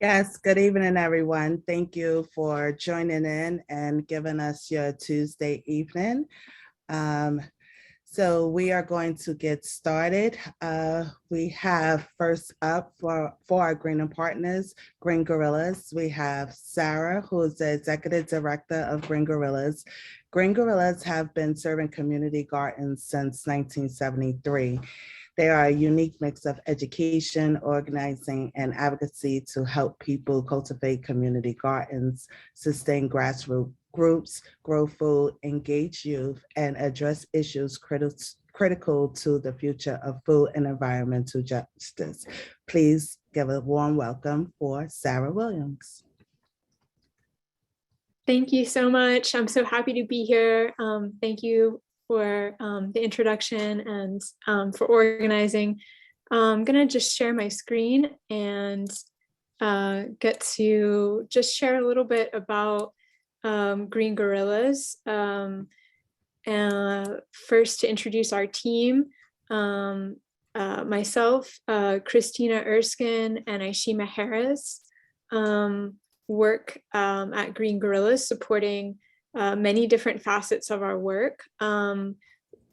Yes, good evening, everyone. Thank you for joining in and giving us your Tuesday evening. Um, so we are going to get started. We have first up for our Green Partners, Green Guerillas. We have Sarah, who is the Executive Director of Green Guerillas. Green Guerillas have been serving community gardens since 1973. They are a unique mix of education, organizing, and advocacy to help people cultivate community gardens, sustain grassroots groups, grow food, engage youth, and address issues critical to the future of food and environmental justice. Please give a warm welcome for Sarah Williams. Thank you so much. I'm so happy to be here. Thank you for the introduction and for organizing. I'm going to just share my screen and get to just share a little bit about Green Guerillas. First, to introduce our team, myself, Christina Erskine, and Aishima Harris work at Green Guerillas, supporting many different facets of our work.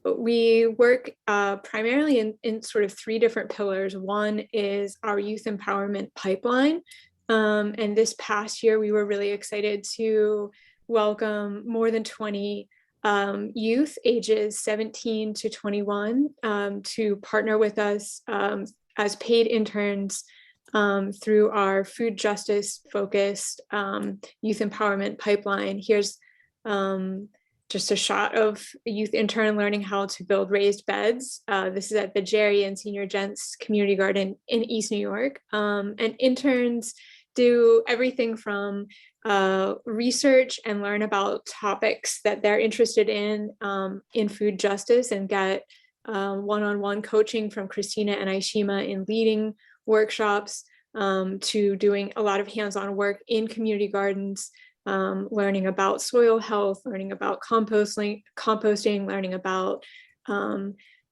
We work primarily in sort of three different pillars. One is our youth empowerment pipeline. And this past year, we were really excited to welcome more than 20 youth ages 17 to 21 to partner with us as paid interns through our food justice focused youth empowerment pipeline. Here's just a shot of a youth intern learning how to build raised beds. This is at the Jerry and Senior Gents Community Garden in East New York. And interns do everything from research and learn about topics that they're interested in food justice, and get one-on-one coaching from Christina and Aishima in leading workshops, to doing a lot of hands-on work in community gardens, learning about soil health, learning about composting, learning about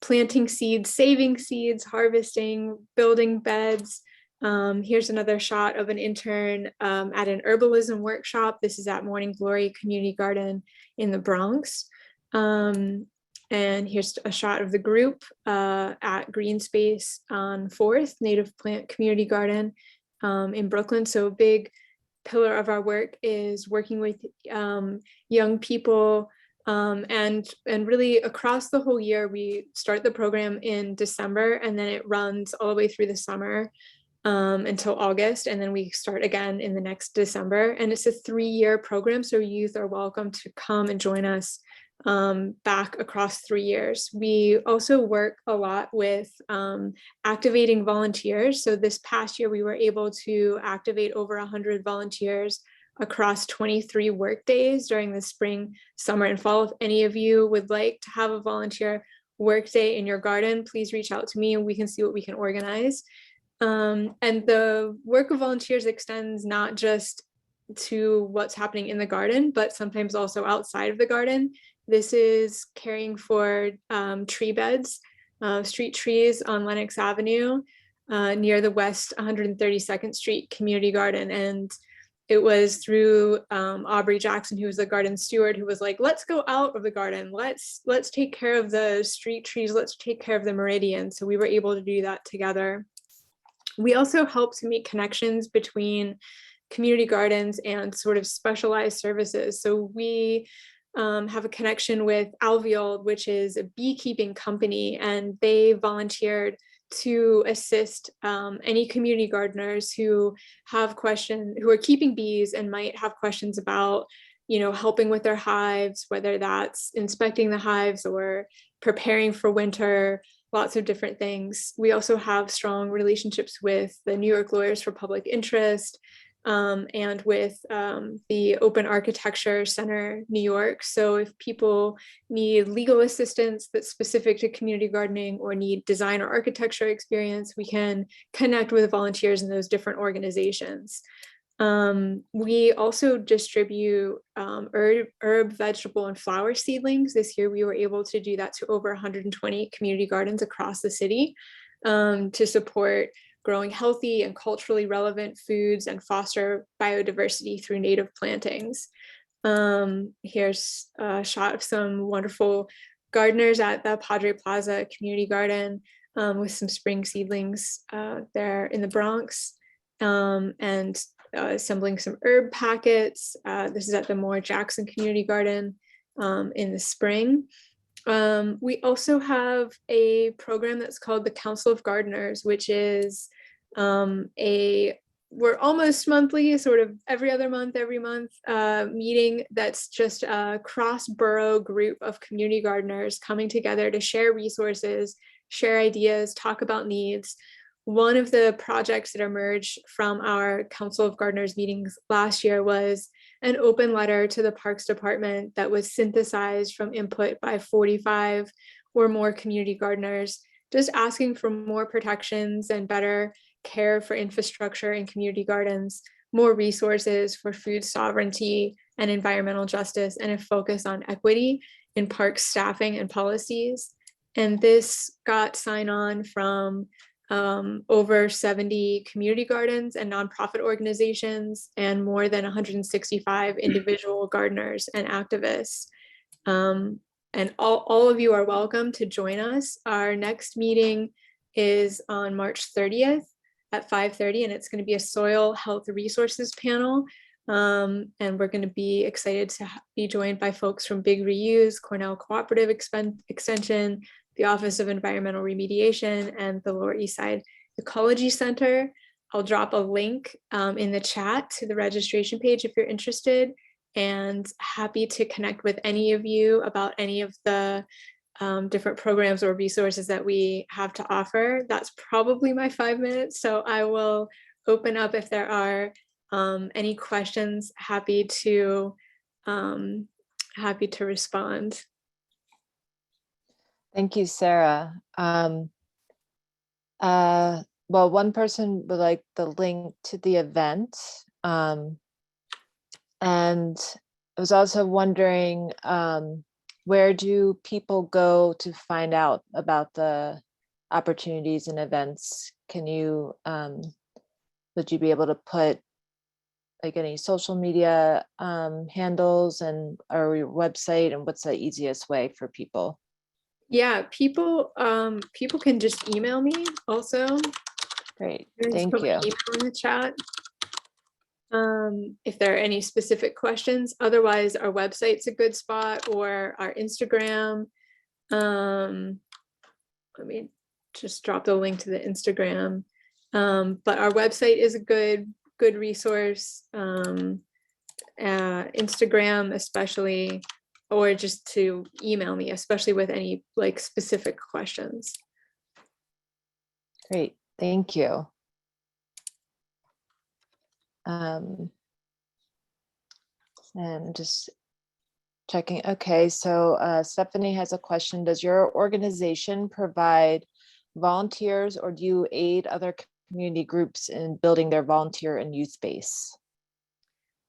planting seeds, saving seeds, harvesting, building beds. Here's another shot of an intern at an herbalism workshop. This is at Morning Glory Community Garden in the Bronx. And here's a shot of the group at Green Space on 4th, Native Plant Community Garden in Brooklyn. So a big pillar of our work is working with young people, and really across the whole year. We start the program in December, and then it runs all the way through the summer until August, and then we start again in the next December. And it's a 3-year program, so youth are welcome to come and join us back across 3 years. We also work a lot with activating volunteers. So this past year, we were able to activate over 100 volunteers across 23 work days during the spring, summer, and fall. If any of you would like to have a volunteer work day in your garden, please reach out to me and we can see what we can organize. And the work of volunteers extends not just to what's happening in the garden, but sometimes also outside of the garden. This is caring for tree beds, street trees on Lenox Avenue near the West 132nd Street Community Garden. And it was through Aubrey Jackson, who was the garden steward, who was like, let's go out of the garden. Let's take care of the street trees. Let's take care of the meridian. So we were able to do that together. We also help to make connections between community gardens and sort of specialized services. So we have a connection with Alveoled, which is a beekeeping company, and they volunteered to assist any community gardeners who have questions, who are keeping bees and might have questions about, helping with their hives, whether that's inspecting the hives or preparing for winter, lots of different things. We also have strong relationships with the New York Lawyers for Public Interest, and with the Open Architecture Center, New York. So if people need legal assistance that's specific to community gardening or need design or architecture experience, we can connect with volunteers in those different organizations. We also distribute herb, vegetable, and flower seedlings. This year, we were able to do that to over 120 community gardens across the city to support growing healthy and culturally relevant foods and foster biodiversity through native plantings. Here's a shot of some wonderful gardeners at the Padre Plaza Community Garden with some spring seedlings there in the Bronx, and assembling some herb packets. This is at the Moore Jackson Community Garden in the spring. We also have a program that's called the Council of Gardeners, which is we're almost monthly, sort of every other month, every month meeting that's just a cross-borough group of community gardeners coming together to share resources, share ideas, talk about needs. One of the projects that emerged from our Council of Gardeners meetings last year was an open letter to the Parks Department that was synthesized from input by 45 or more community gardeners, just asking for more protections and better care for infrastructure in community gardens, more resources for food sovereignty and environmental justice, and a focus on equity in park staffing and policies. And this got sign-on from over 70 community gardens and nonprofit organizations, and more than 165 individual gardeners and activists. And all of you are welcome to join us. Our next meeting is on March 30th at 5:30, and it's going to be a soil health resources panel. And we're going to be excited to be joined by folks from Big Reuse, Cornell Cooperative Extension, the Office of Environmental Remediation, and the Lower East Side Ecology Center. I'll drop a link in the chat to the registration page if you're interested, and happy to connect with any of you about any of the different programs or resources that we have to offer. That's probably my 5 minutes, so I will open up if there are any questions. Happy to respond. Thank you, Sarah. Well, one person would like the link to the event. And I was also wondering, where do people go to find out about the opportunities and events? Can you, would you be able to put like any social media handles and or your website, and what's the easiest way for people? Yeah, people can just email me also. Great, Just thank put my you. email in the chat. If there are any specific questions. Otherwise, our website's a good spot, or our Instagram. Let me just drop the link to the Instagram. But our website is a good resource. Instagram especially, or just to email me, especially with any like specific questions. Great, thank you. And just checking. Okay, so Stephanie has a question. Does your organization provide volunteers, or do you aid other community groups in building their volunteer and youth base?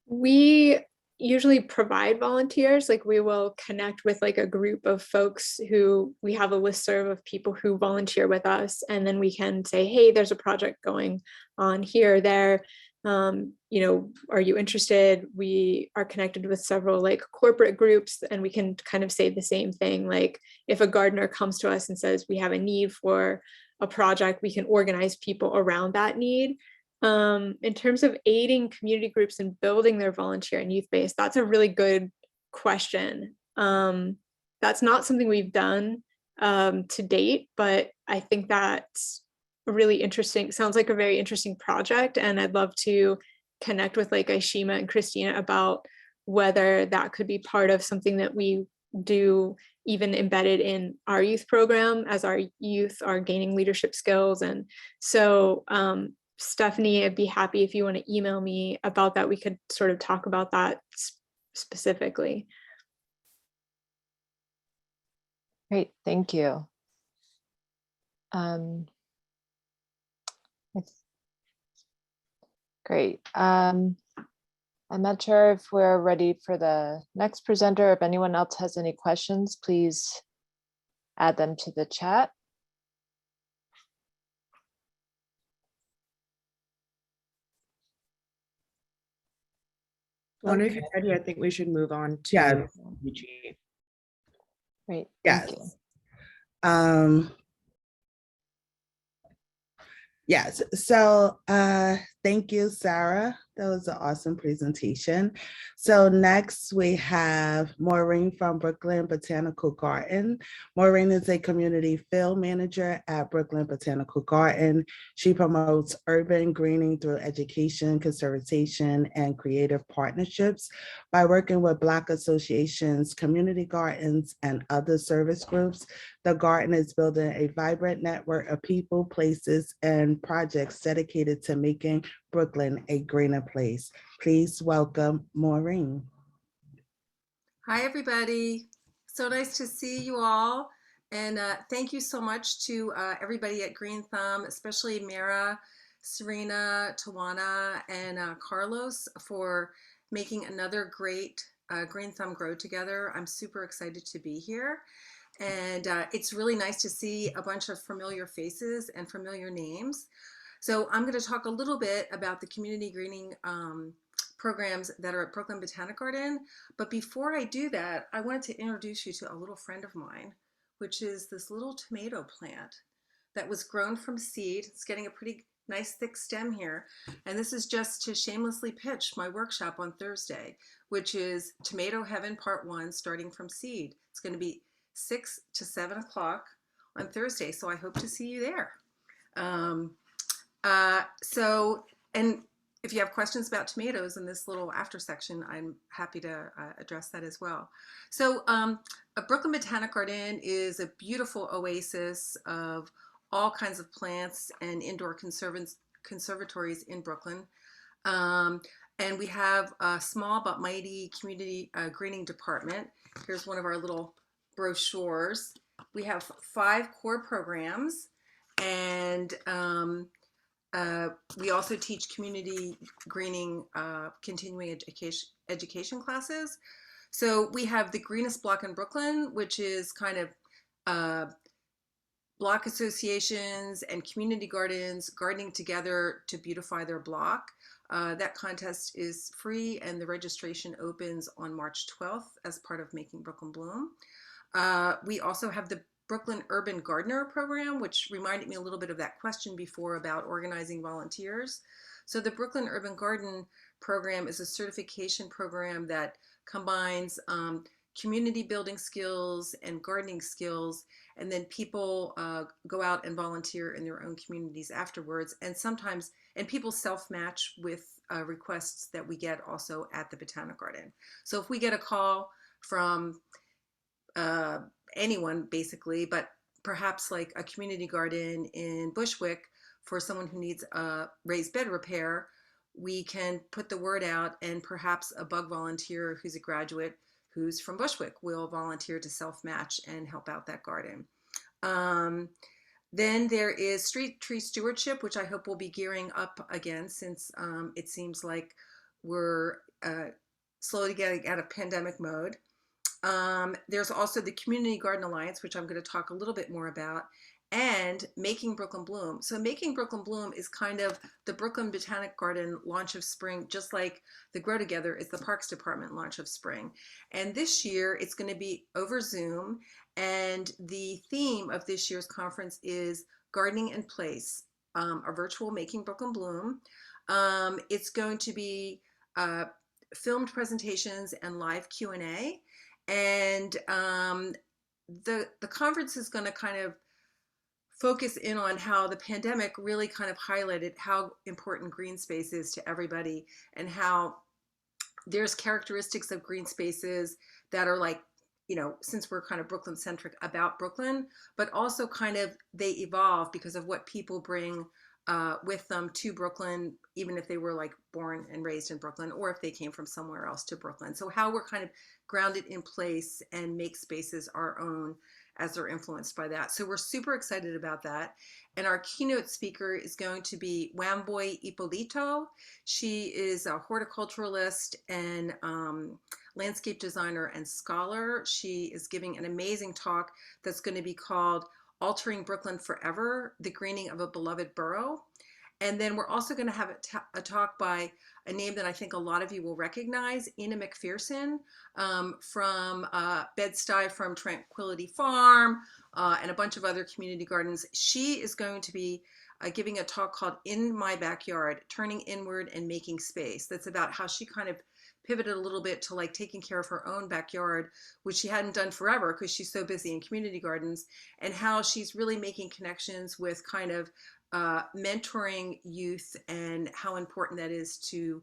We usually provide volunteers. Like, we will connect with like a group of folks who we have a listserv of people who volunteer with us, and then we can say, hey, there's a project going on here or there. You know, are you interested? We are connected with several like corporate groups, and we can kind of say the same thing. Like, if a gardener comes to us and says we have a need for a project, we can organize people around that need. In terms of aiding community groups and building their volunteer and youth base, that's a really good question. That's not something we've done to date, but I think that's really interesting. Sounds like a very interesting project, and I'd love to connect with like Aishima and Christina about whether that could be part of something that we do, even embedded in our youth program, as our youth are gaining leadership skills. And so Stephanie, I'd be happy if you want to email me about that. We could sort of talk about that specifically. Great, thank you. Great. I'm not sure if we're ready for the next presenter. If anyone else has any questions, please add them to the chat. Well, if Okay. you're ready, I think we should move on to Yeah. Eugene. Great, Yes. thank you. Um, yes. So thank you, Sarah. That was an awesome presentation. So next we have Maureen from Brooklyn Botanical Garden. Maureen is a community field manager at Brooklyn Botanical Garden. She promotes urban greening through education, conservation, and creative partnerships by working with Black associations, community gardens, and other service groups. The garden is building a vibrant network of people, places, and projects dedicated to making Brooklyn a greener place. Please welcome Maureen. Hi, everybody. So nice to see you all. And thank you so much to everybody at Green Thumb, especially Mira, Serena, Tawana, and Carlos for making another great Green Thumb Grow Together. I'm super excited to be here. And it's really nice to see a bunch of familiar faces and familiar names. So I'm going to talk a little bit about the community greening programs that are at Brooklyn Botanic Garden. But before I do that, I wanted to introduce you to a little friend of mine, which is this little tomato plant that was grown from seed. It's getting a pretty nice thick stem here. And this is just to shamelessly pitch my workshop on Thursday, which is Tomato Heaven Part 1, starting from seed. It's going to be 6 to 7 o'clock on Thursday. So I hope to see you there. And if you have questions about tomatoes in this little after section, I'm happy to address that as well. So a Brooklyn Botanic Garden is a beautiful oasis of all kinds of plants and indoor conservatories in Brooklyn. And we have a small but mighty community greening department. Here's one of our little brochures. We have 5 core programs, and we also teach community greening continuing education classes. So we have the greenest block in Brooklyn, which is kind of block associations and community gardens gardening together to beautify their block. That contest is free, and the registration opens on March 12th as part of Making Brooklyn Bloom. We also have the Brooklyn Urban Gardener program, which reminded me a little bit of that question before about organizing volunteers. So the Brooklyn Urban Garden program is a certification program that combines community building skills and gardening skills, and then people go out and volunteer in their own communities afterwards, and sometimes, and people self-match with requests that we get also at the Botanic Garden. So if we get a call from anyone basically, but perhaps like a community garden in Bushwick for someone who needs a raised bed repair, we can put the word out, and perhaps a bug volunteer who's a graduate who's from Bushwick will volunteer to self-match and help out that garden. Then there is street tree stewardship, which I hope will be gearing up again, since it seems like we're slowly getting out of pandemic mode. There's also the Community Garden Alliance, which I'm going to talk a little bit more about, and Making Brooklyn Bloom. So Making Brooklyn Bloom is kind of the Brooklyn Botanic Garden launch of spring, just like the Grow Together is the Parks Department launch of spring. And this year it's going to be over Zoom, and the theme of this year's conference is Gardening in Place, a virtual Making Brooklyn Bloom. It's going to be filmed presentations and live Q&A. And the conference is going to kind of focus in on how the pandemic really kind of highlighted how important green space is to everybody, and how there's characteristics of green spaces that are like, you know, since we're kind of Brooklyn centric, about Brooklyn, but also kind of they evolve because of what people bring with them to Brooklyn, even if they were like born and raised in Brooklyn, or if they came from somewhere else to Brooklyn. So how we're kind of grounded in place and make spaces our own as they're influenced by that. So we're super excited about that. And our keynote speaker is going to be Wamboy Ippolito. She is a horticulturalist and landscape designer and scholar. She is giving an amazing talk that's going to be called Altering Brooklyn Forever, the Greening of a Beloved Borough. And then we're also going to have a talk by a name that I think a lot of you will recognize, Ina McPherson, from Bed-Stuy, from Tranquility Farm, and a bunch of other community gardens. She is going to be giving a talk called In My Backyard, Turning Inward and Making Space. That's about how she kind of pivoted a little bit to like taking care of her own backyard, which she hadn't done forever because she's so busy in community gardens, and how she's really making connections with kind of mentoring youth, and how important that is to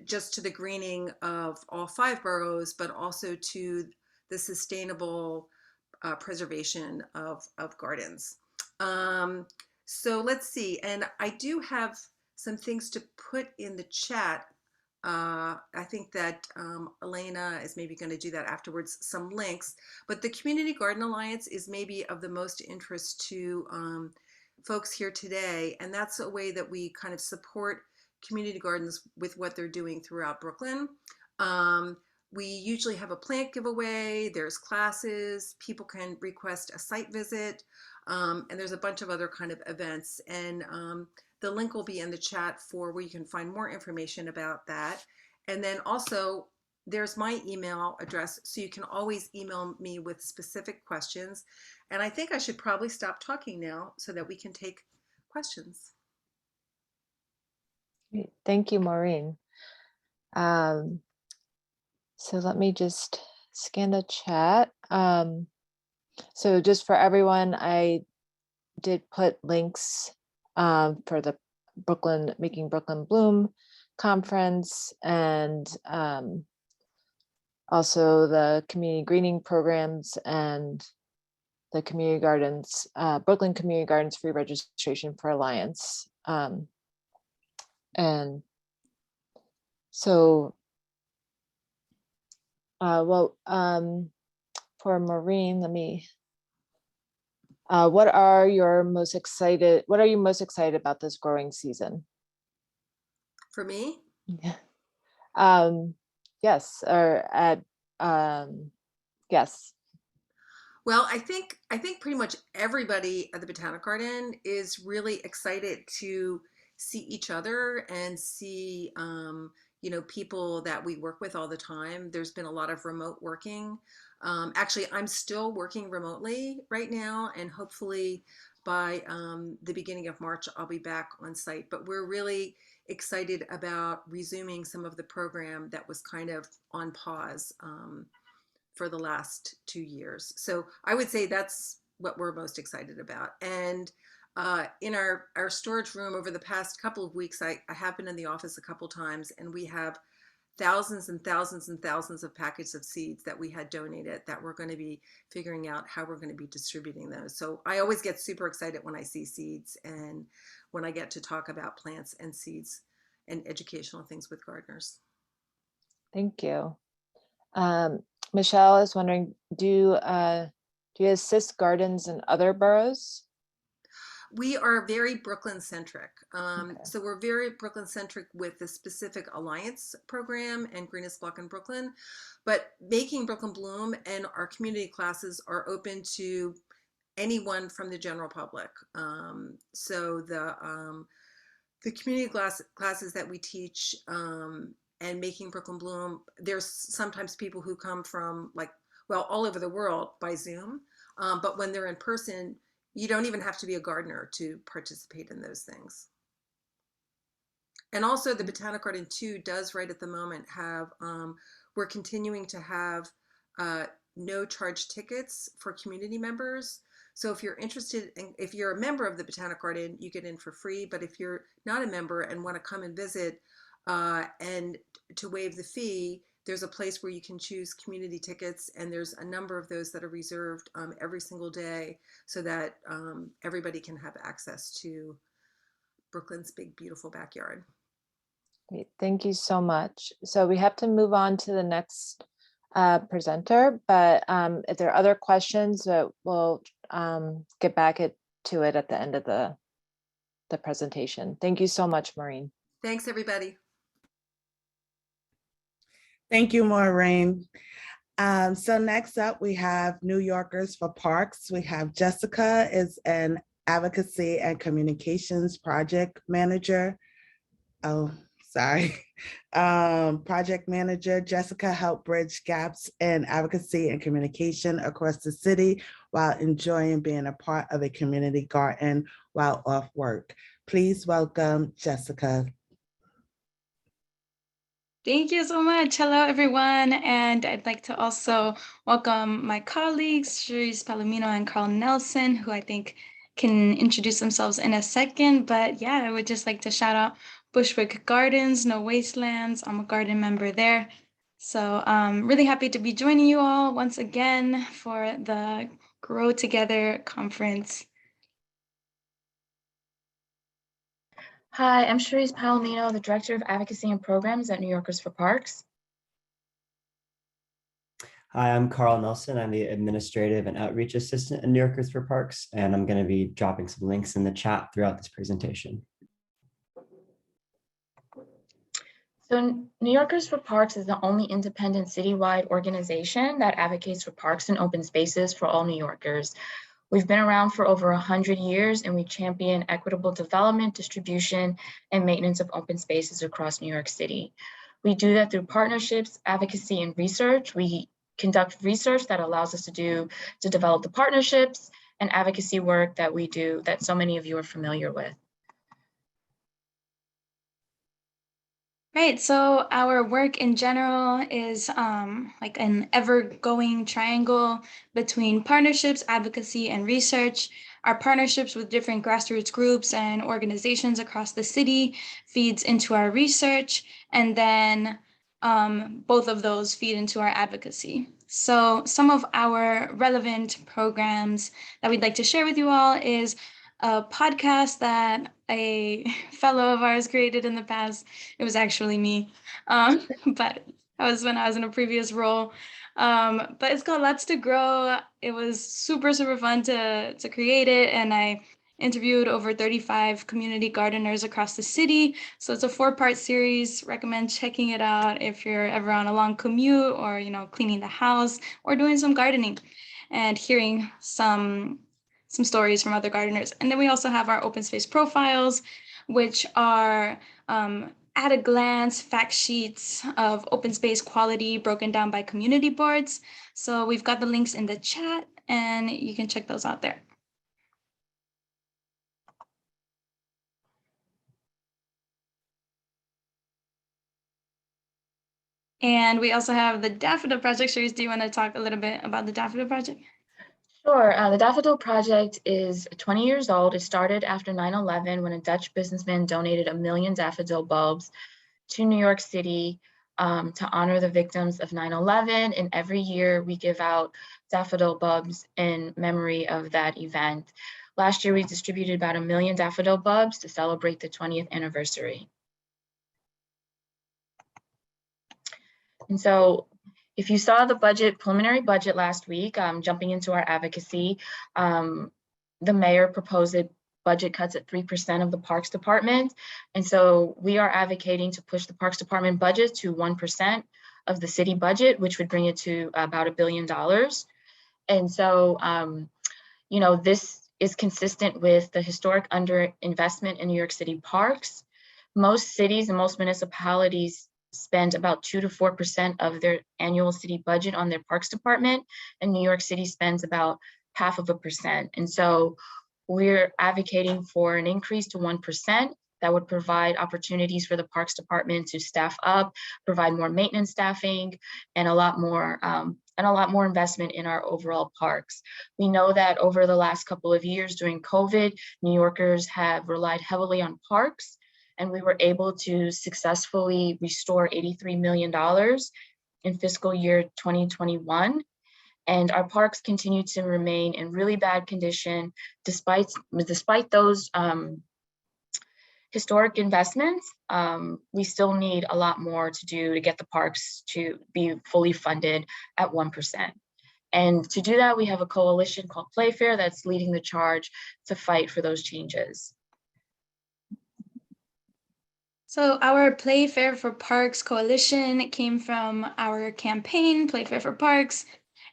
just to the greening of all 5 boroughs, but also to the sustainable preservation of gardens. So let's see, and I do have some things to put in the chat. I think that Elena is maybe going to do that afterwards, some links, but the Community Garden Alliance is maybe of the most interest to folks here today, and that's a way that we kind of support community gardens with what they're doing throughout Brooklyn. We usually have a plant giveaway, there's classes, people can request a site visit, and there's a bunch of other kind of events, and the link will be in the chat for where you can find more information about that. And then also there's my email address, so you can always email me with specific questions. And I think I should probably stop talking now so that we can take questions. Great. Thank you, Maureen. So let me just scan the chat. So just for everyone, I did put links for the Making Brooklyn Bloom conference, and also the community greening programs and the community gardens, Brooklyn Community Gardens free registration for Alliance. And so, for Maureen, let me, what are you most excited about this growing season? For me? Yeah. Yes, or yes. Well, I think pretty much everybody at the Botanic Garden is really excited to see each other and see, you know, people that we work with all the time. There's been a lot of remote working. Actually, I'm still working remotely right now, and hopefully by the beginning of March, I'll be back on site. But we're really excited about resuming some of the program that was kind of on pause for the last 2 years. So I would say that's what we're most excited about. And in our storage room over the past couple of weeks, I have been in the office a couple times, and we have thousands and thousands and thousands of packets of seeds that we had donated that we're going to be figuring out how we're going to be distributing those. So I always get super excited when I see seeds and when I get to talk about plants and seeds and educational things with gardeners. Thank you. Michelle is wondering, do you assist gardens in other boroughs? We are very Brooklyn centric. Okay. So we're very Brooklyn centric with the specific Alliance program and Greenest Block in Brooklyn, but Making Brooklyn Bloom and our community classes are open to anyone from the general public. So the community classes that we teach and Making Brooklyn Bloom, there's sometimes people who come from all over the world by Zoom, but when they're in person, you don't even have to be a gardener to participate in those things. And also the Botanic Garden too does right at the moment have, we're continuing to have no charge tickets for community members. So if you're interested in, if you're a member of the Botanic Garden, you get in for free. But if you're not a member and want to come and visit and to waive the fee, there's a place where you can choose community tickets, and there's a number of those that are reserved every single day so that everybody can have access to Brooklyn's big, beautiful backyard. Great. Thank you so much. So we have to move on to the next presenter, but if there are other questions, we'll get back to it at the end of the presentation. Thank you so much, Maureen. Thanks, everybody. Thank you, Maureen. So next up, we have New Yorkers for Parks. We have Jessica is an Advocacy and Communications Project Manager. Oh, sorry. Project Manager Jessica helped bridge gaps in advocacy and communication across the city while enjoying being a part of a community garden while off work. Please welcome Jessica. Thank you so much. Hello, everyone. And I'd like to also welcome my colleagues, Cherise Palomino and Carl Nelson, who I think can introduce themselves in a second. But yeah, I would just like to shout out Bushwick Gardens, No Wastelands. I'm a garden member there. So I'm really happy to be joining you all once again for the Grow Together conference. Hi, I'm Cherise Palomino, the Director of Advocacy and Programs at New Yorkers for Parks. Hi, I'm Carl Nelson. I'm the Administrative and Outreach Assistant at New Yorkers for Parks, and I'm going to be dropping some links in the chat throughout this presentation. So New Yorkers for Parks is the only independent citywide organization that advocates for parks and open spaces for all New Yorkers. We've been around for over 100 years, and we champion equitable development, distribution, and maintenance of open spaces across New York City. We do that through partnerships, advocacy, and research. We conduct research that allows us to develop the partnerships and advocacy work that we do that so many of you are familiar with. Right, so our work in general is like an ever-going triangle between partnerships, advocacy, and research. Our partnerships with different grassroots groups and organizations across the city feeds into our research, and then both of those feed into our advocacy. So some of our relevant programs that we'd like to share with you all is a podcast that a fellow of ours created in the past. It was actually me, but that was when I was in a previous role. But it's called Let's to Grow. It was super, super fun to create it. And I interviewed over 35 community gardeners across the city. So it's a 4-part series. Recommend checking it out if you're ever on a long commute or, cleaning the house or doing some gardening and hearing some stories from other gardeners. And then we also have our open space profiles, which are at a glance fact sheets of open space quality broken down by community boards. So we've got the links in the chat and you can check those out there. And we also have the Daffodil Project. Cherise, do you want to talk a little bit about the Daffodil Project? Sure. The Daffodil Project is 20 years old. It started after 9/11 when a Dutch businessman donated 1 million daffodil bulbs to New York City to honor the victims of 9/11. And every year we give out daffodil bulbs in memory of that event. Last year we distributed about 1 million daffodil bulbs to celebrate the 20th anniversary. And so if you saw the preliminary budget last week, jumping into our advocacy, the mayor proposed budget cuts at 3% of the Parks Department. And so we are advocating to push the Parks Department budget to 1% of the city budget, which would bring it to about $1 billion. And so, this is consistent with the historic underinvestment in New York City parks. Most cities and most municipalities spend about 2 to 4% of their annual city budget on their Parks Department, and New York City spends about 0.5%. And so we're advocating for an increase to 1% that would provide opportunities for the Parks Department to staff up, provide more maintenance staffing, and a lot more investment in our overall parks. We know that over the last couple of years during COVID, New Yorkers have relied heavily on parks, and we were able to successfully restore $83 million in fiscal year 2021. And our parks continue to remain in really bad condition despite those historic investments. We still need a lot more to do to get the parks to be fully funded at 1%. And to do that, we have a coalition called Playfair that's leading the charge to fight for those changes. So our Play Fair for Parks coalition came from our campaign, Play Fair for Parks.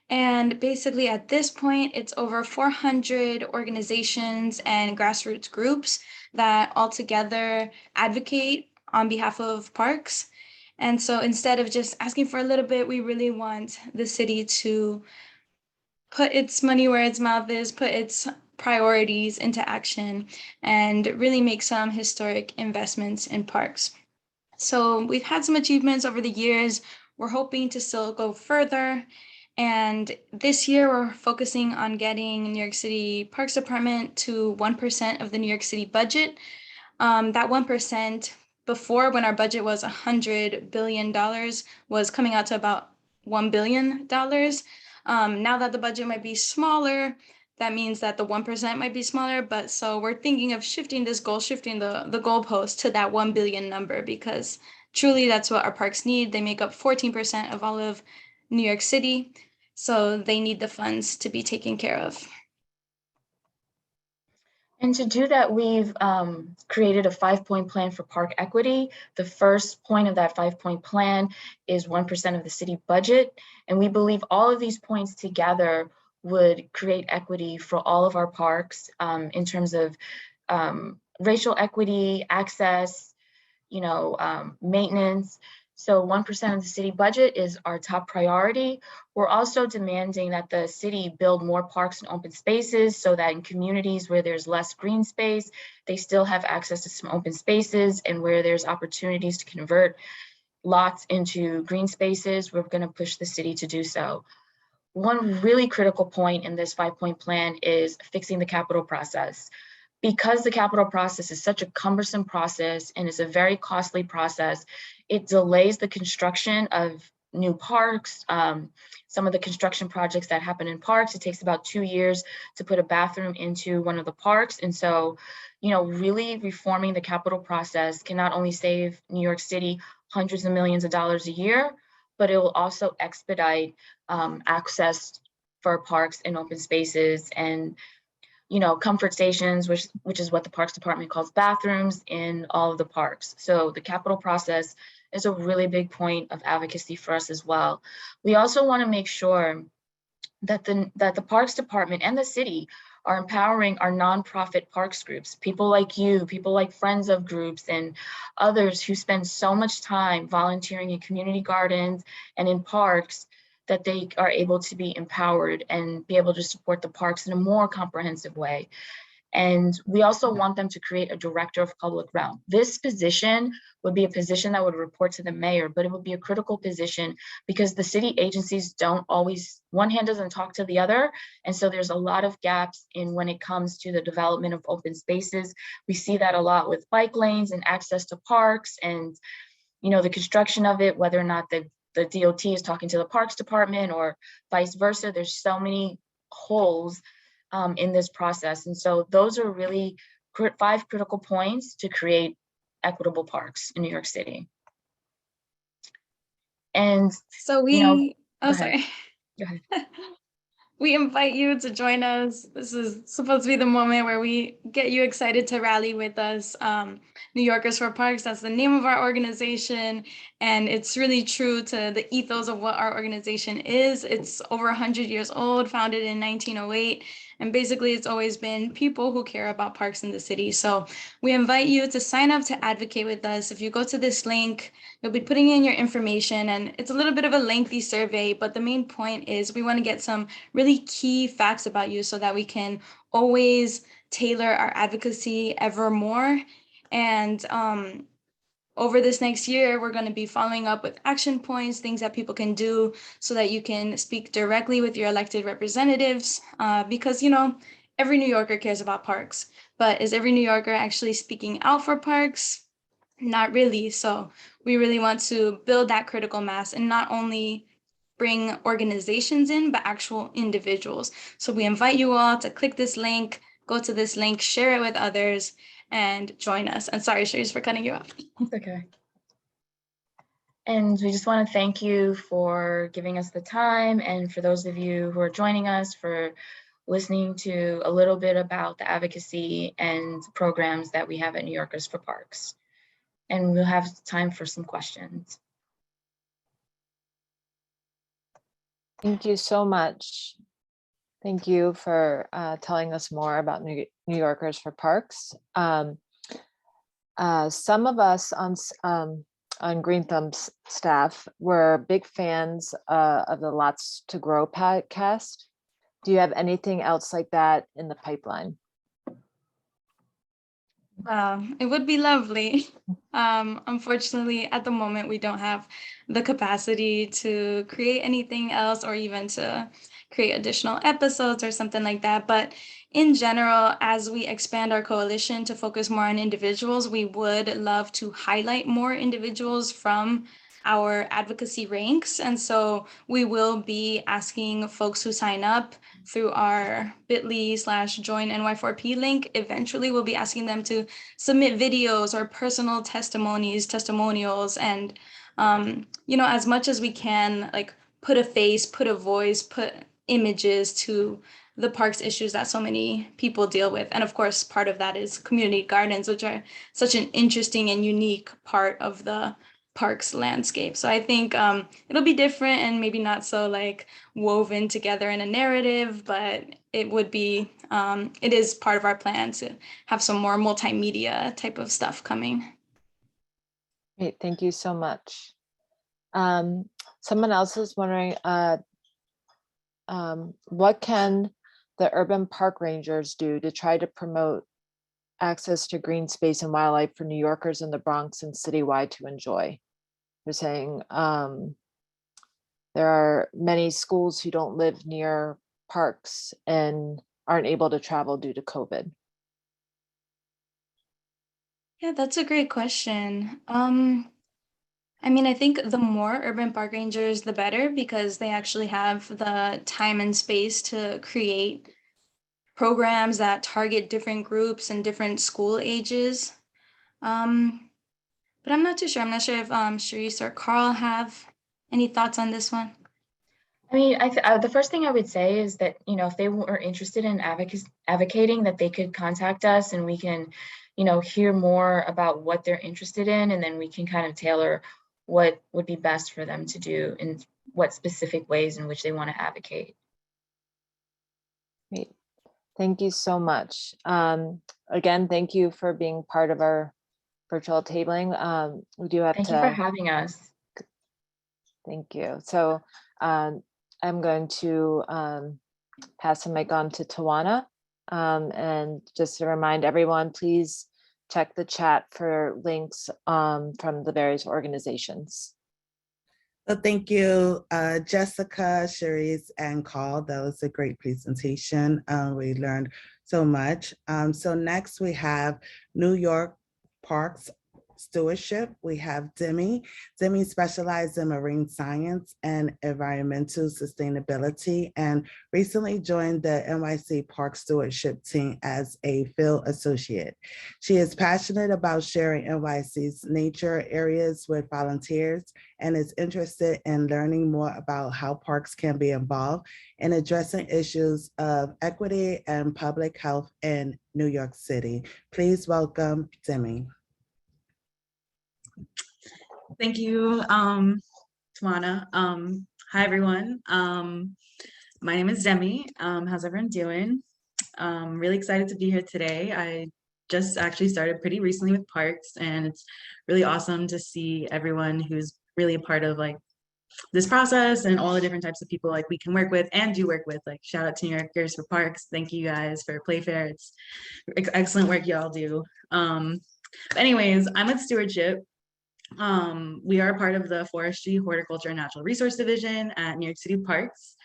And basically at this point, it's over 400 organizations and grassroots groups that all together advocate on behalf of parks. And so instead of just asking for a little bit, we really want the city to put its money where its mouth is, put its priorities into action, and really make some historic investments in parks. So we've had some achievements over the years. We're hoping to still go further. And this year we're focusing on getting New York City Parks Department to 1% of the New York City budget. That 1% before, when our budget was $100 billion, was coming out to about $1 billion. Now that the budget might be smaller, that means that the 1% might be smaller, but so we're thinking of shifting this goal, shifting the goalpost to that 1 billion number, because truly that's what our parks need. They make up 14% of all of New York City, so they need the funds to be taken care of. And to do that, we've created a 5-point plan for park equity. The first point of that 5-point plan is 1% of the city budget. And we believe all of these points together would create equity for all of our parks in terms of racial equity, access, maintenance. So 1% of the city budget is our top priority. We're also demanding that the city build more parks and open spaces so that in communities where there's less green space, they still have access to some open spaces, and where there's opportunities to convert lots into green spaces, we're going to push the city to do so. One really critical point in this 5-point plan is fixing the capital process. Because the capital process is such a cumbersome process and it's a very costly process, it delays the construction of new parks. Some of the construction projects that happen in parks, it takes about 2 years to put a bathroom into one of the parks. And so, really reforming the capital process can not only save New York City hundreds of millions of dollars a year, but it will also expedite access for parks and open spaces and comfort stations, which is what the Parks Department calls bathrooms in all of the parks. So the capital process is a really big point of advocacy for us as well. We also want to make sure that the Parks Department and the city are empowering our nonprofit parks groups, people like you, people like Friends of Groups, and others who spend so much time volunteering in community gardens and in parks, that they are able to be empowered and be able to support the parks in a more comprehensive way. And we also want them to create a director of public realm. This position would be a position that would report to the mayor, but it would be a critical position because the city agencies don't always, one hand doesn't talk to the other. And so there's a lot of gaps in when it comes to the development of open spaces. We see that a lot with bike lanes and access to parks and, the construction of it, whether or not the DOT is talking to the Parks Department or vice versa. There's so many holes in this process. And so those are really 5 critical points to create equitable parks in New York City. And so we, go ahead. We invite you to join us. This is supposed to be the moment where we get you excited to rally with us. New Yorkers for Parks, that's the name of our organization. And it's really true to the ethos of what our organization is. It's over 100 years old, founded in 1908. And basically, it's always been people who care about parks in the city. So we invite you to sign up to advocate with us. If you go to this link, you'll be putting in your information. And it's a little bit of a lengthy survey, but the main point is we want to get some really key facts about you so that we can always tailor our advocacy ever more. And over this next year, we're going to be following up with action points, things that people can do so that you can speak directly with your elected representatives. Because, every New Yorker cares about parks, but is every New Yorker actually speaking out for parks? Not really. So we really want to build that critical mass and not only bring organizations in, but actual individuals. So we invite you all to click this link, go to this link, share it with others, and join us. And sorry, Sharice, for cutting you off. It's okay. And we just want to thank you for giving us the time, and for those of you who are joining us for listening to a little bit about the advocacy and programs that we have at New Yorkers for Parks. And we'll have time for some questions. Thank you so much. Thank you for telling us more about New Yorkers for Parks. Some of us on GreenThumb's staff were big fans of the Lots to Grow podcast. Do you have anything else like that in the pipeline? It would be lovely. Unfortunately, at the moment, we don't have the capacity to create anything else or even to create additional episodes or something like that. But in general, as we expand our coalition to focus more on individuals, we would love to highlight more individuals from our advocacy ranks. And so we will be asking folks who sign up through our bit.ly/join NY4P link. Eventually, we'll be asking them to submit videos or personal testimonials, and as much as we can, like put a face, put a voice, put images to the parks issues that so many people deal with. And of course, part of that is community gardens, which are such an interesting and unique part of the parks landscape. So I think it'll be different and maybe not so like woven together in a narrative, but it would be, it is part of our plan to have some more multimedia type of stuff coming. Great, thank you so much. Someone else is wondering, what can the urban park rangers do to try to promote access to green space and wildlife for New Yorkers in the Bronx and citywide to enjoy? They're saying there are many schools who don't live near parks and aren't able to travel due to COVID. Yeah, that's a great question. I mean, I think the more urban park rangers, the better, because they actually have the time and space to create programs that target different groups and different school ages. But I'm not too sure. I'm not sure if Sharice or Carl have any thoughts on this one. I mean, the first thing I would say is that, if they were interested in advocating, that they could contact us and we can, hear more about what they're interested in, and then we can kind of tailor what would be best for them to do and what specific ways in which they want to advocate. Great. Thank you so much. Again, thank you for being part of our virtual tabling. We do have Thank you for having us. Thank you. So I'm going to pass the mic on to Tawana. And just to remind everyone, please check the chat for links from the various organizations. So thank you, Jessica, Sharice, and Carl. That was a great presentation. We learned so much. So next we have New York Parks Stewardship. We have Demi. Demi specializes in marine science and environmental sustainability and recently joined the NYC Parks Stewardship team as a field associate. She is passionate about sharing NYC's nature areas with volunteers and is interested in learning more about how parks can be involved in addressing issues of equity and public health in New York City. Please welcome Demi. Thank you, Tawana. Hi, everyone. My name is Demi. How's everyone doing? Really excited to be here today. I just actually started pretty recently with parks, and it's really awesome to see everyone who's really a part of like this process and all the different types of people like we can work with and do work with. Like, shout out to New Yorkers for Parks. Thank you guys for Playfair. It's excellent work y'all do. But anyways, I'm with Stewardship. We are part of the Forestry, Horticulture, and Natural Resource Division at New York City Parks,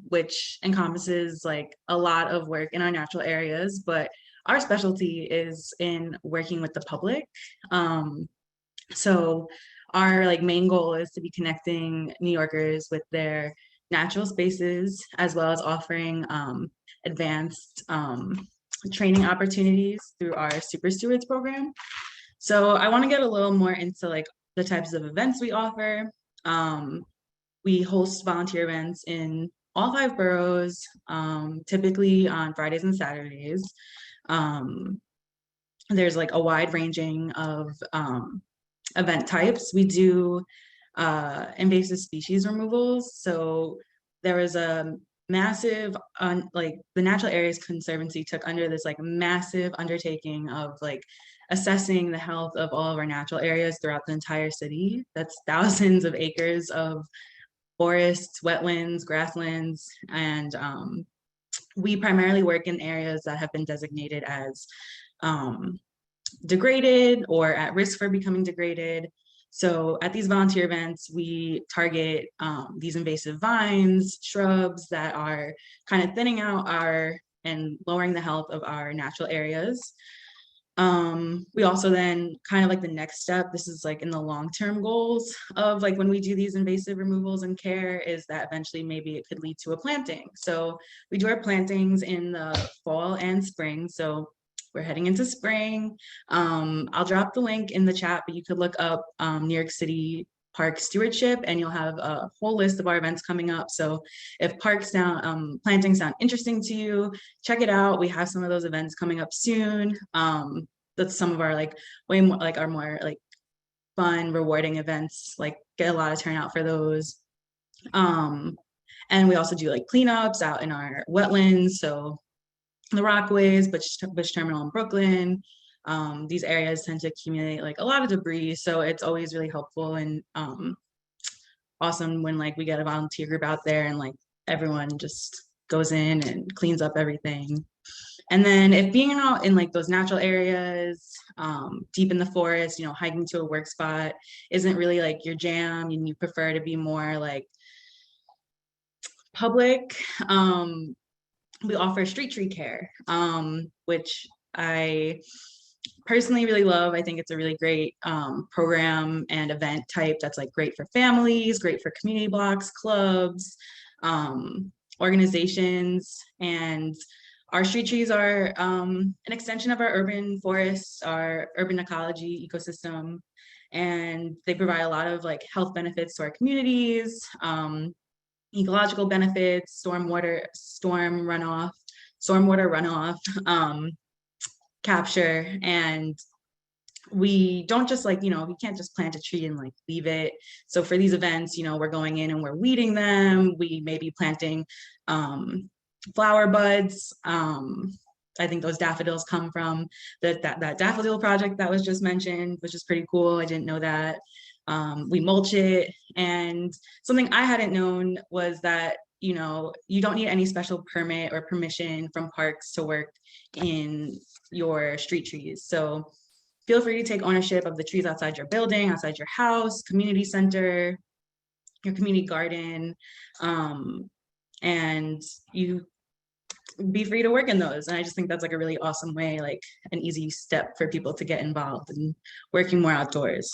which encompasses like a lot of work in our natural areas, but our specialty is in working with the public. So our like main goal is to be connecting New Yorkers with their natural spaces, as well as offering advanced training opportunities through our Super Stewards program. So I want to get a little more into like the types of events we offer. We host volunteer events in all 5 boroughs, typically on Fridays and Saturdays. There's like a wide ranging of event types. We do invasive species removals. So there was a massive, like the Natural Areas Conservancy took under this like massive undertaking of like assessing the health of all of our natural areas throughout the entire city. That's thousands of acres of forests, wetlands, grasslands, and we primarily work in areas that have been designated as degraded or at risk for becoming degraded. So at these volunteer events, we target these invasive vines, shrubs that are kind of thinning out and lowering the health of our natural areas. We also then kind of like the next step, this is like in the long-term goals of like when we do these invasive removals and care, is that eventually maybe it could lead to a planting. So we do our plantings in the fall and spring. So we're heading into spring. I'll drop the link in the chat, but you could look up New York City Parks Stewardship and you'll have a whole list of our events coming up. So if plantings sound interesting to you, check it out. We have some of those events coming up soon. That's some of our like way more like our more like fun, rewarding events, like get a lot of turnout for those. And we also do like cleanups out in our wetlands. So the Rockaways, Bush Terminal in Brooklyn. These areas tend to accumulate like a lot of debris. So it's always really helpful and awesome when like we get a volunteer group out there and like everyone just goes in and cleans up everything. And then if being out in like those natural areas, deep in the forest, you know, hiking to a work spot isn't really like your jam and you prefer to be more like public, we offer street tree care, which I personally really love. I think it's a really great program and event type that's like great for families, great for community blocks, clubs, organizations. And our street trees are an extension of our urban forests, our urban ecology ecosystem, and they provide a lot of like health benefits to our communities, ecological benefits, stormwater runoff, capture. And we don't just like, you know, we can't just plant a tree and like leave it. So for these events, you know, we're going in and we're weeding them. We may be planting flower buds. I think those daffodils come from that daffodil project that was just mentioned, which is pretty cool. I didn't know that. We mulch it. And something I hadn't known was that, you know, you don't need any special permit or permission from parks to work in your street trees. So feel free to take ownership of the trees outside your building, outside your house, community center, your community garden, and you be free to work in those. And I just think that's like a really awesome way, like an easy step for people to get involved in working more outdoors.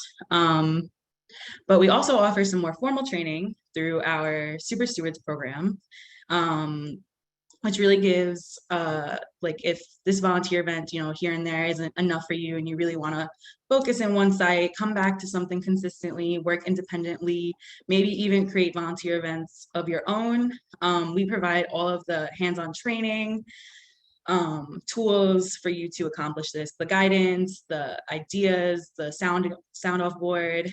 But we also offer some more formal training through our Super Stewards program, which really gives, like if this volunteer event, you know, here and there isn't enough for you and you really want to focus in one site, come back to something consistently, work independently, maybe even create volunteer events of your own. We provide all of the hands-on training, tools for you to accomplish this, the guidance, the ideas, the sound off board.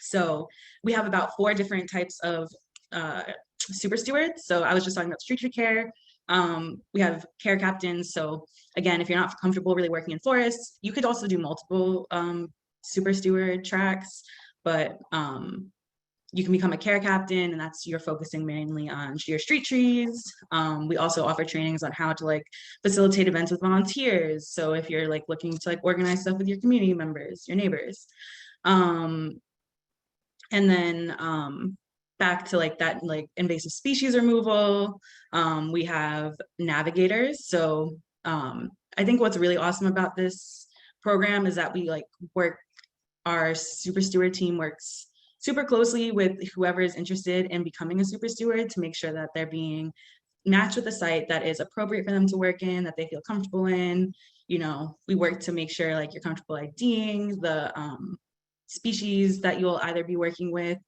So we have about 4 different types of super stewards. So I was just talking about street tree care. We have care captains. So again, if you're not comfortable really working in forests, you could also do multiple super steward tracks, but you can become a care captain, and that's you're focusing mainly on your street trees. We also offer trainings on how to like facilitate events with volunteers. So if you're like looking to like organize stuff with your community members, your neighbors. And then back to like that like invasive species removal, we have navigators. So I think what's really awesome about this program is that we like our super steward team works super closely with whoever is interested in becoming a super steward to make sure that they're being matched with a site that is appropriate for them to work in, that they feel comfortable in. You know, we work to make sure like you're comfortable IDing the species that you'll either be working with.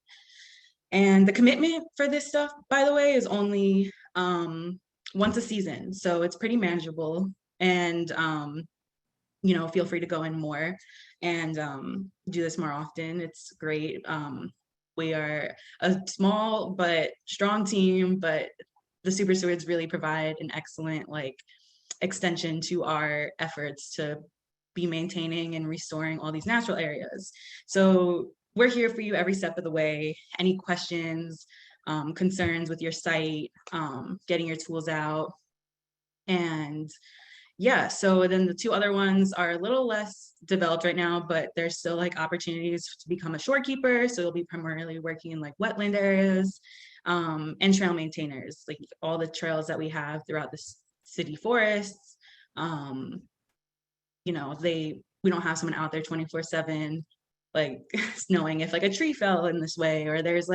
And the commitment for this stuff, by the way, is only once a season. So it's pretty manageable. And feel free to go in more and do this more often. It's great. We are a small but strong team, but the Super Stewards really provide an excellent extension to our efforts to be maintaining and restoring all these natural areas. So we're here for you every step of the way. Any questions, concerns with your site, getting your tools out. And yeah, so then the two other ones are a little less developed right now, but there's still opportunities to become a shorekeeper. So you'll be primarily working in wetland areas, and trail maintainers, all the trails that we have throughout the city forests. We don't have someone out there 24/7, knowing if a tree fell in this way, or there's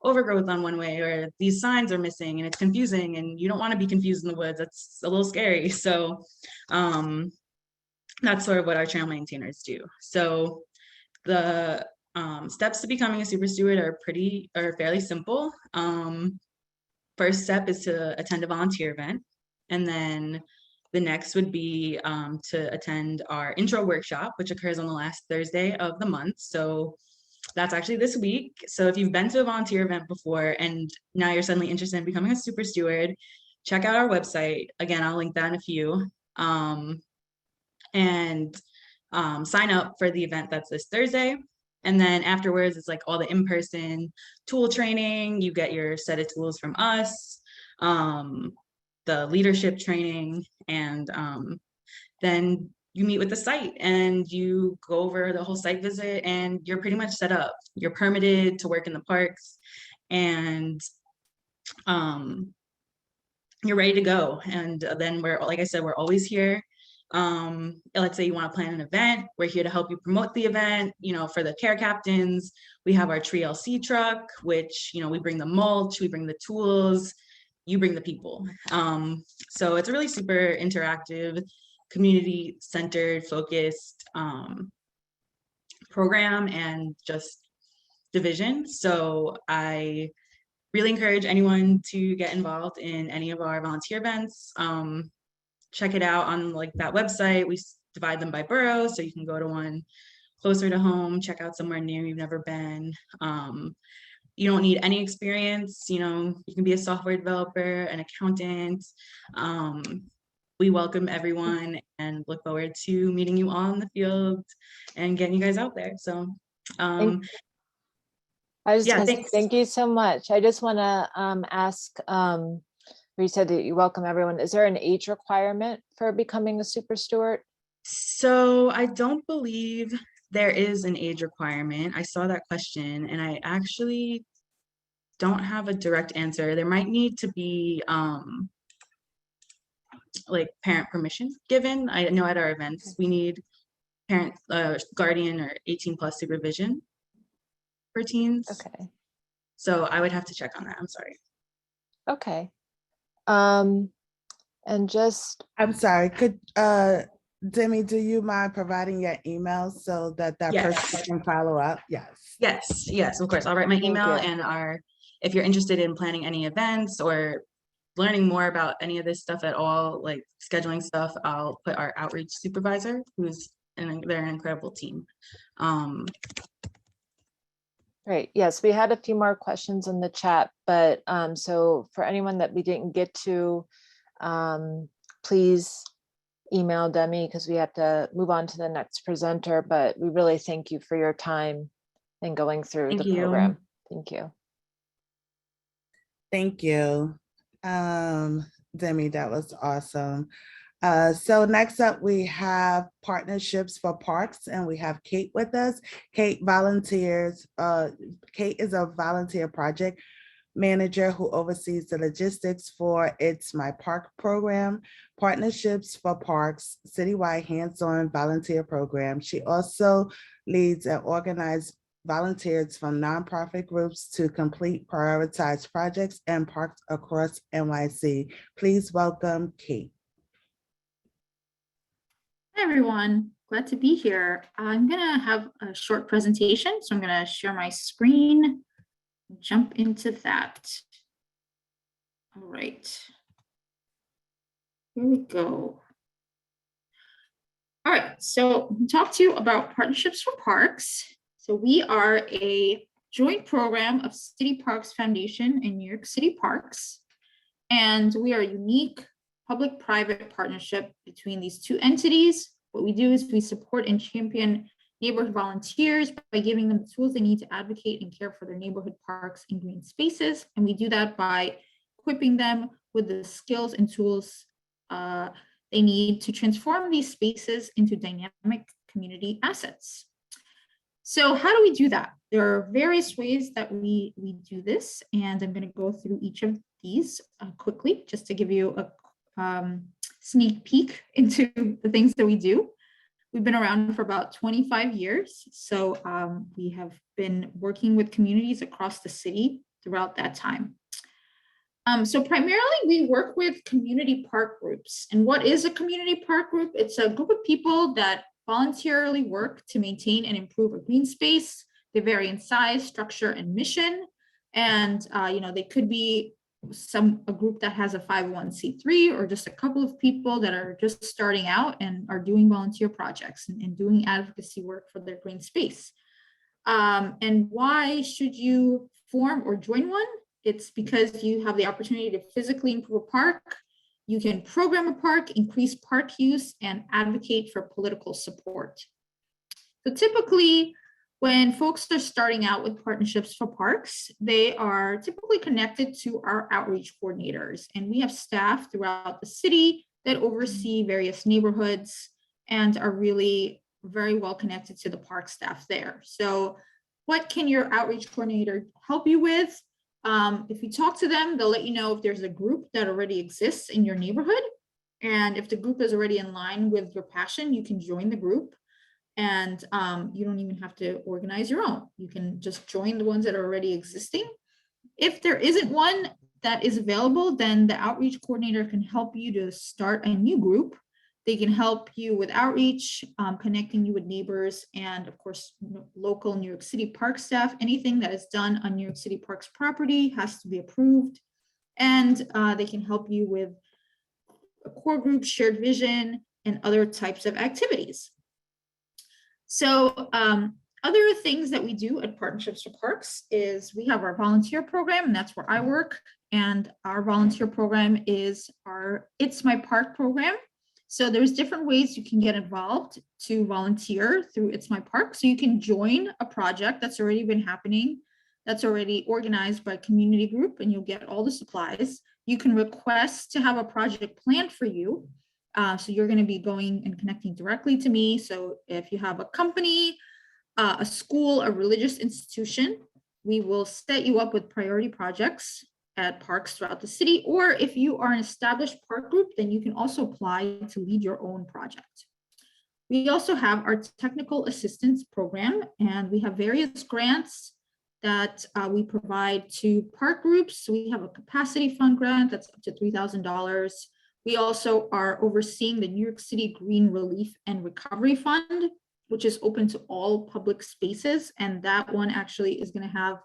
overgrowth on one way, or these signs are missing and it's confusing, and you don't want to be confused in the woods. That's a little scary. So that's sort of what our trail maintainers do. So the steps to becoming a super steward are fairly simple. First step is to attend a volunteer event, and then the next would be to attend our intro workshop, which occurs on the last Thursday of the month. So that's actually this week. So if you've been to a volunteer event before and now you're suddenly interested in becoming a super steward, check out our website. Again, I'll link that in a few. And sign up for the event that's this Thursday. And then afterwards, it's all the in-person tool training. You get your set of tools from us, the leadership training, and then you meet with the site and you go over the whole site visit, and you're pretty much set up. You're permitted to work in the parks, and you're ready to go. And then like I said, we're always here. Let's say you want to plan an event, we're here to help you promote the event. For the care captains, we have our Tree LC truck, which we bring the mulch, we bring the tools, you bring the people. So it's a really super interactive, community-centered, focused program and just division. So I really encourage anyone to get involved in any of our volunteer events. Check it out on that website. We divide them by boroughs, so you can go to one closer to home, check out somewhere new you've never been. You don't need any experience. You can be a software developer, an accountant. We welcome everyone and look forward to meeting you all in the field and getting you guys out there. So I just want to thank you so much. I just want to ask, you said that you welcome everyone. Is there an age requirement for becoming a super steward? So I don't believe there is an age requirement. I saw that question and I actually don't have a direct answer. There might need to be parent permission given. I know at our events we need parent, guardian, or 18+ supervision for teens. Okay. So I would have to check on that. I'm sorry. Okay. And just, I'm sorry, could Demi, do you mind providing your email so that Yes. person can follow up? Yes, of course. I'll write my email and if you're interested in planning any events or learning more about any of this stuff at all, scheduling stuff, I'll put our outreach supervisor, they're an incredible team. Great. Yes, we had a few more questions in the chat, but so for anyone that we didn't get to, please email Demi because we have to move on to the next presenter, but we really thank you for your time and going through the program. Thank you. Thank you. Demi, that was awesome. So next up, we have Partnerships for Parks, and we have Kate with us. Kate volunteers. Kate is a volunteer project manager who oversees the logistics for its My Park program, Partnerships for Parks, citywide hands-on volunteer program. She also leads and organizes volunteers from nonprofit groups to complete prioritized projects and parks across NYC. Please welcome Kate. Hi, everyone. Glad to be here. I'm going to have a short presentation, so I'm going to share my screen, jump into that. All right. Here we go. All right, so talk to you about Partnerships for Parks. So we are a joint program of City Parks Foundation and New York City Parks. And we are a unique public-private partnership between these two entities. What we do is we support and champion neighborhood volunteers by giving them the tools they need to advocate and care for their neighborhood parks and green spaces. And we do that by equipping them with the skills and tools they need to transform these spaces into dynamic community assets. So how do we do that? There are various ways that we do this, and I'm going to go through each of these quickly, just to give you a sneak peek into the things that we do. We've been around for about 25 years, so we have been working with communities across the city throughout that time. So primarily we work with community park groups. And what is a community park group? It's a group of people that voluntarily work to maintain and improve a green space. They vary in size, structure, and mission. And they could be a group that has a 501c3 or just a couple of people that are just starting out and are doing volunteer projects and doing advocacy work for their green space. And why should you form or join one? It's because you have the opportunity to physically improve a park. You can program a park, increase park use, and advocate for political support. So typically, when folks are starting out with Partnerships for Parks, they are typically connected to our outreach coordinators. And we have staff throughout the city that oversee various neighborhoods and are really very well connected to the park staff there. So what can your outreach coordinator help you with? If you talk to them, they'll let you know if there's a group that already exists in your neighborhood. And if the group is already in line with your passion, you can join the group. And you don't even have to organize your own. You can just join the ones that are already existing. If there isn't one that is available, then the outreach coordinator can help you to start a new group. They can help you with outreach, connecting you with neighbors, and of course, local New York City Park staff. Anything that is done on New York City Parks property has to be approved. And they can help you with a core group, shared vision, and other types of activities. So other things that we do at Partnerships for Parks is we have our volunteer program, and that's where I work. And our volunteer program is our It's My Park program. So there's different ways you can get involved to volunteer through It's My Park. So you can join a project that's already been happening, that's already organized by a community group, and you'll get all the supplies. You can request to have a project planned for you. So you're going to be going and connecting directly to me. So if you have a company, a school, a religious institution, we will set you up with priority projects at parks throughout the city. Or if you are an established park group, then you can also apply to lead your own project. We also have our technical assistance program, and we have various grants that we provide to park groups. So we have a capacity fund grant that's up to $3,000. We also are overseeing the New York City Green Relief and Recovery Fund, which is open to all public spaces. And that one actually is going to have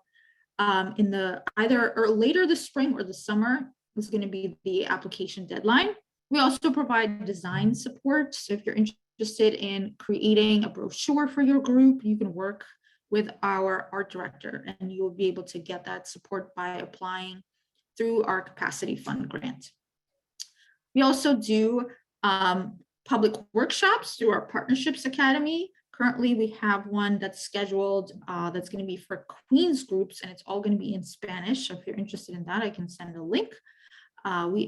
in the either or later this spring or the summer is going to be the application deadline. We also provide design support. So if you're interested in creating a brochure for your group, you can work with our art director, and you will be able to get that support by applying through our capacity fund grant. We also do public workshops through our Partnerships Academy. Currently, we have one that's scheduled that's going to be for Queens groups, and it's all going to be in Spanish. So if you're interested in that, I can send a link. We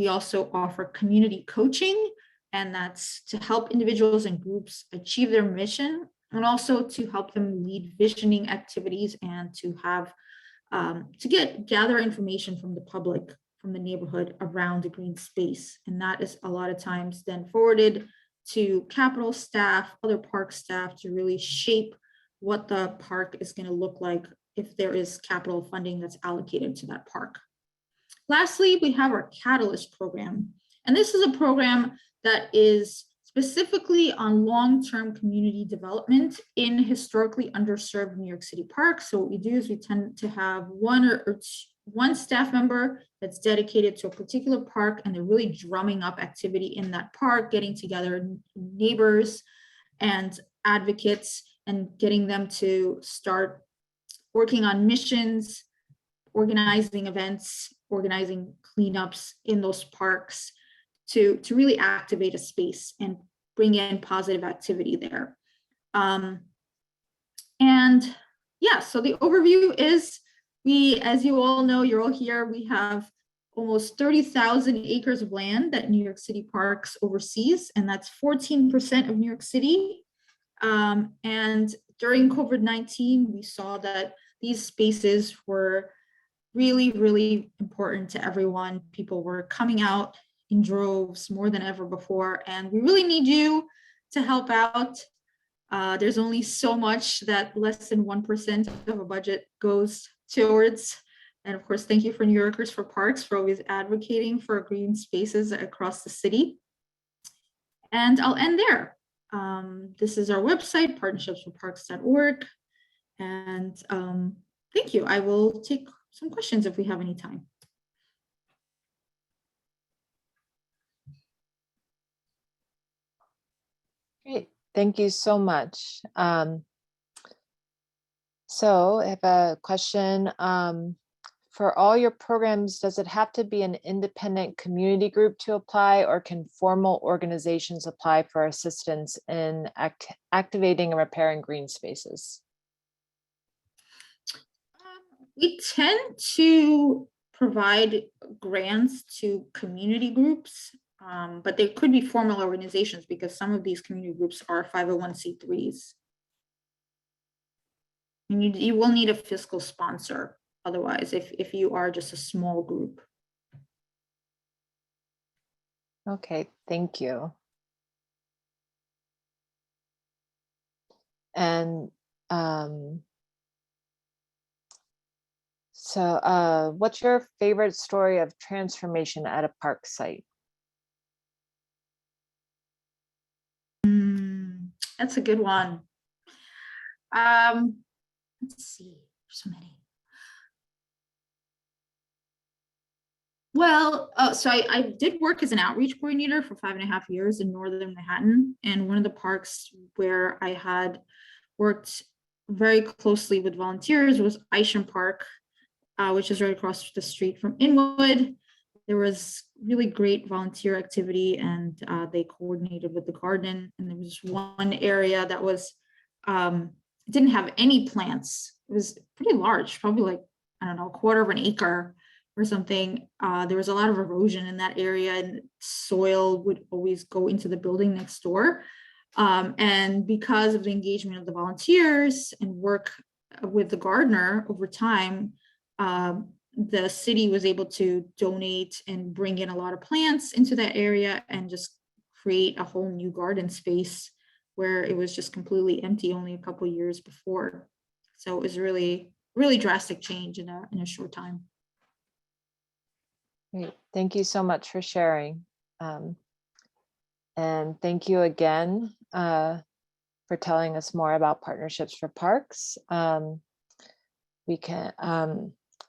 also offer community coaching, and that's to help individuals and groups achieve their mission, and also to help them lead visioning activities and to have gather information from the public, from the neighborhood around the green space. And that is a lot of times then forwarded to Capitol staff, other park staff, to really shape what the park is going to look like if there is capital funding that's allocated to that park. Lastly, we have our Catalyst program. And this is a program that is specifically on long-term community development in historically underserved New York City parks. So what we do is we tend to have one staff member that's dedicated to a particular park, and they're really drumming up activity in that park, getting together neighbors and advocates and getting them to start working on missions, organizing events, organizing cleanups in those parks to really activate a space and bring in positive activity there. And yeah, so the overview is as you all know, you're all here, we have almost 30,000 acres of land that New York City Parks oversees, and that's 14% of New York City. And during COVID-19, we saw that these spaces were really, really important to everyone. People were coming out in droves more than ever before, and we really need you to help out. There's only so much that less than 1% of a budget goes towards. And of course, thank you for New Yorkers for Parks for always advocating for green spaces across the city. And I'll end there. This is our website, partnershipsforparks.org. And thank you. I will take some questions if we have any time. Great, thank you so much. So I have a question. For all your programs, does it have to be an independent community group to apply, or can formal organizations apply for assistance in activating and repairing green spaces? We tend to provide grants to community groups, but they could be formal organizations because some of these community groups are 501c3s. And you will need a fiscal sponsor otherwise if you are just a small group. Okay, thank you. And so what's your favorite story of transformation at a park site? That's a good one. Let's see, there's so many. Well, so I did work as an outreach coordinator for 5.5 years in Northern Manhattan. And one of the parks where I had worked very closely with volunteers was Isham Park, which is right across the street from Inwood. There was really great volunteer activity, and they coordinated with the garden. And there was one area that was, didn't have any plants. It was pretty large, probably like, I don't know, 1/4 of an acre or something. There was a lot of erosion in that area, and soil would always go into the building next door. And because of the engagement of the volunteers and work with the gardener over time, the city was able to donate and bring in a lot of plants into that area and just create a whole new garden space where it was just completely empty only a couple of years before. So it was really, really drastic change in a short time. Great. Thank you so much for sharing. And thank you again for telling us more about Partnerships for Parks. We can,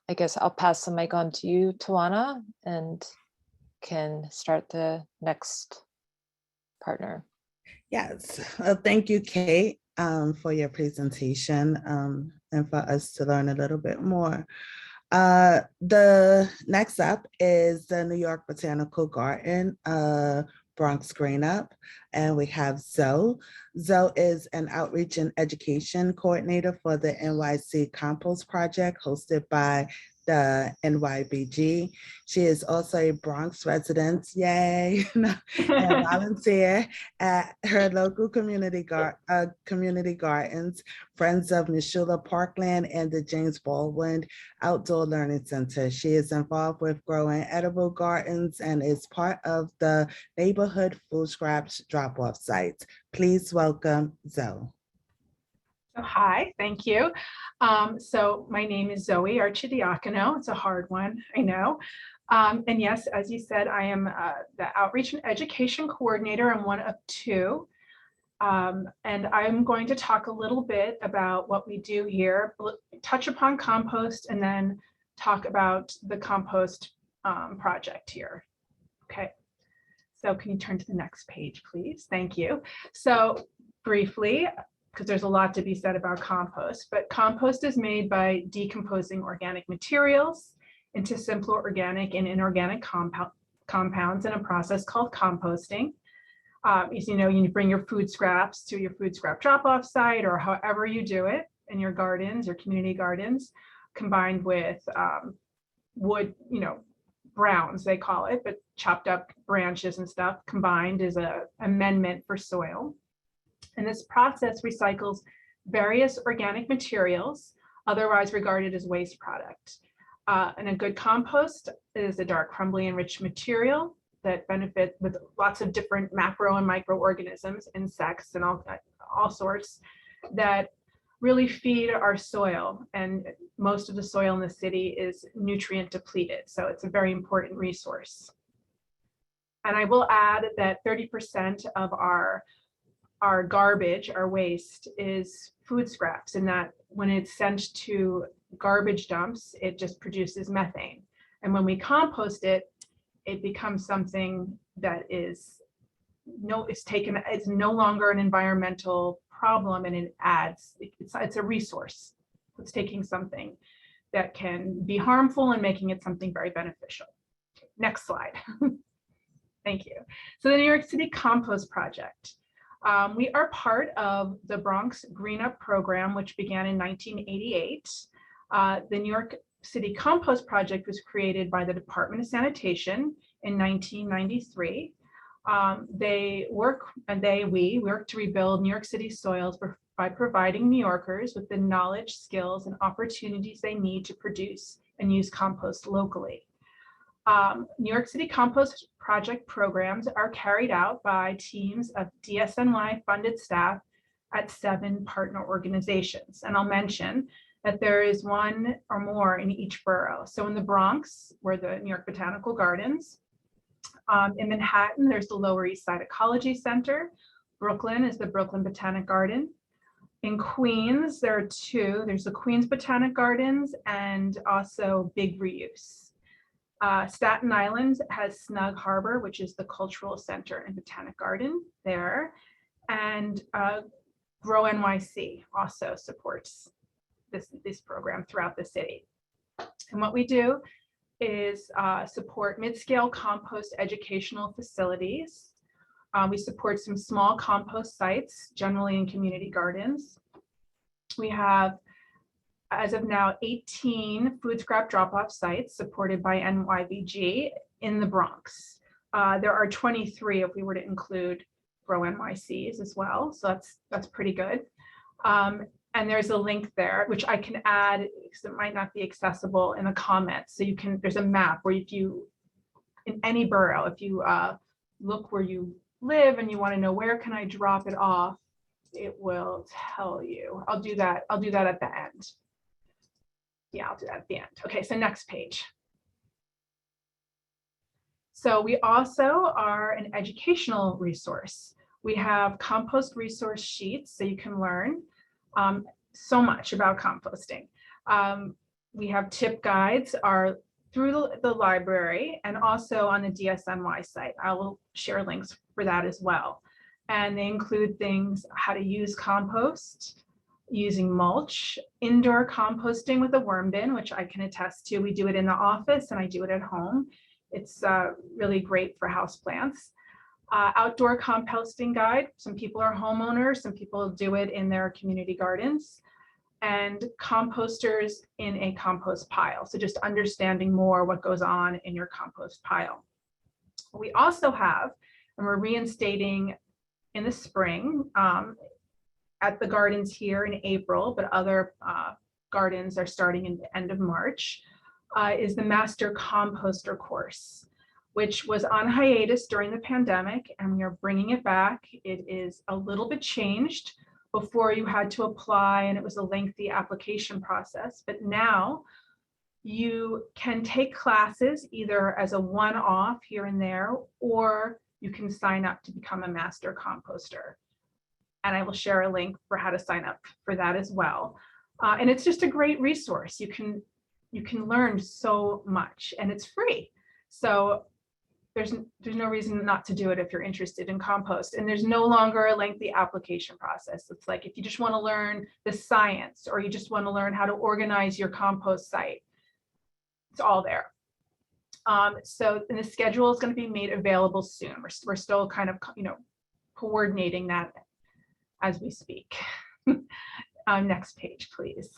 I guess I'll pass the mic on to you, Tawana, and can start the next partner. Yes, thank you, Kate, for your presentation and for us to learn a little bit more. The next up is the New York Botanical Garden Bronx Green Up, and we have Zoe. Zoe is an outreach and education coordinator for the NYC Compost project hosted by the NYBG. She is also a Bronx resident, yay, and volunteer at her local community gardens, Friends of Mishula Parkland and the James Baldwin Outdoor Learning Center. She is involved with growing edible gardens and is part of the neighborhood food scraps drop-off sites. Please welcome Zoe. Hi, thank you. So my name is Zoe Archidiacano. It's a hard one, I know. And yes, as you said, I am the Outreach and Education Coordinator. I'm one of two. And I'm going to talk a little bit about what we do here, touch upon compost, and then talk about the compost project here. Okay. So can you turn to the next page, please? Thank you. So briefly, because there's a lot to be said about compost, but compost is made by decomposing organic materials into simpler organic and inorganic compounds in a process called composting. As you know, you bring your food scraps to your food scrap drop-off site, or however you do it in your gardens, your community gardens, combined with wood, browns, they call it, but chopped up branches and stuff combined is an amendment for soil. And this process recycles various organic materials, otherwise regarded as waste product. And a good compost is a dark, crumbly, enriched material that benefit with lots of different macro and microorganisms, insects, and all sorts that really feed our soil. And most of the soil in the city is nutrient depleted, so it's a very important resource. And I will add that 30% of our garbage, our waste, is food scraps, and that when it's sent to garbage dumps, it just produces methane. And when we compost it, it becomes something that it's no longer an environmental problem, and it's a resource. It's taking something that can be harmful and making it something very beneficial. Next slide. Thank you. So the New York City Compost Project. We are part of the Bronx Green Up program, which began in 1988. The New York City Compost Project was created by the Department of Sanitation in 1993. We work to rebuild New York City soils by providing New Yorkers with the knowledge, skills, and opportunities they need to produce and use compost locally. New York City Compost Project programs are carried out by teams of DSNY funded staff at 7 partner organizations. And I'll mention that there is one or more in each borough. So in the Bronx, we're the New York Botanical Gardens. In Manhattan, there's the Lower East Side Ecology Center. Brooklyn is the Brooklyn Botanic Garden. In Queens, there are 2. There's the Queens Botanic Gardens and also Big Reuse. Staten Island has Snug Harbor, which is the Cultural Center and Botanic Garden there. And Grow NYC also supports this program throughout the city. And what we do is support mid-scale compost educational facilities. We support some small compost sites, generally in community gardens. We have, as of now, 18 food scrap drop-off sites supported by NYVG in the Bronx. There are 23 if we were to include Grow NYCs as well, so that's pretty good. And there's a link there, which I can add because it might not be accessible in the comments. So there's a map where if you, in any borough, if you look where you live and you want to know where can I drop it off, it will tell you. I'll do that at the end. Yeah, I'll do that at the end. Okay, so next page. So we also are an educational resource. We have compost resource sheets so you can learn so much about composting. We have tip guides are through the library and also on the DSNY site. I will share links for that as well. And they include things, how to use compost, using mulch, indoor composting with a worm bin, which I can attest to. We do it in the office and I do it at home. It's really great for houseplants. Outdoor composting guide. Some people are homeowners, some people do it in their community gardens. And composters in a compost pile. So just understanding more what goes on in your compost pile. We also have, and we're reinstating in the spring at the gardens here in April, but other gardens are starting in the end of March, is the Master Composter course, which was on hiatus during the pandemic, and we are bringing it back. It is a little bit changed, Before you had to apply and it was a lengthy application process, but now you can take classes either as a one-off here and there, or you can sign up to become a Master Composter. And I will share a link for how to sign up for that as well. And it's just a great resource. You can learn so much, and it's free. So there's no reason not to do it if you're interested in compost. And there's no longer a lengthy application process. It's like if you just want to learn the science, or you just want to learn how to organize your compost site, it's all there. So and the schedule is going to be made available soon. We're still kind of, coordinating that as we speak. Next page, please.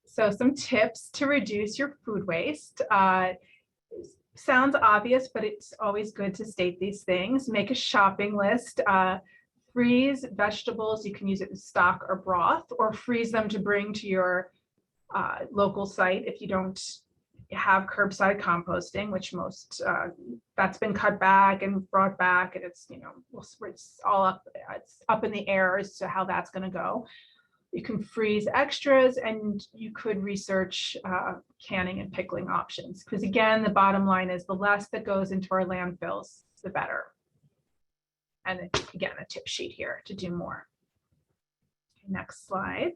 So some tips to reduce your food waste. Sounds obvious, but it's always good to state these things. Make a shopping list. Freeze vegetables. You can use it in stock or broth, or freeze them to bring to your local site if you don't have curbside composting, which most that's been cut back and brought back, and it's it's all up, it's up in the air as to how that's going to go. You can freeze extras, and you could research canning and pickling options, because again, the bottom line is the less that goes into our landfills, the better. And again, a tip sheet here to do more. Next slide.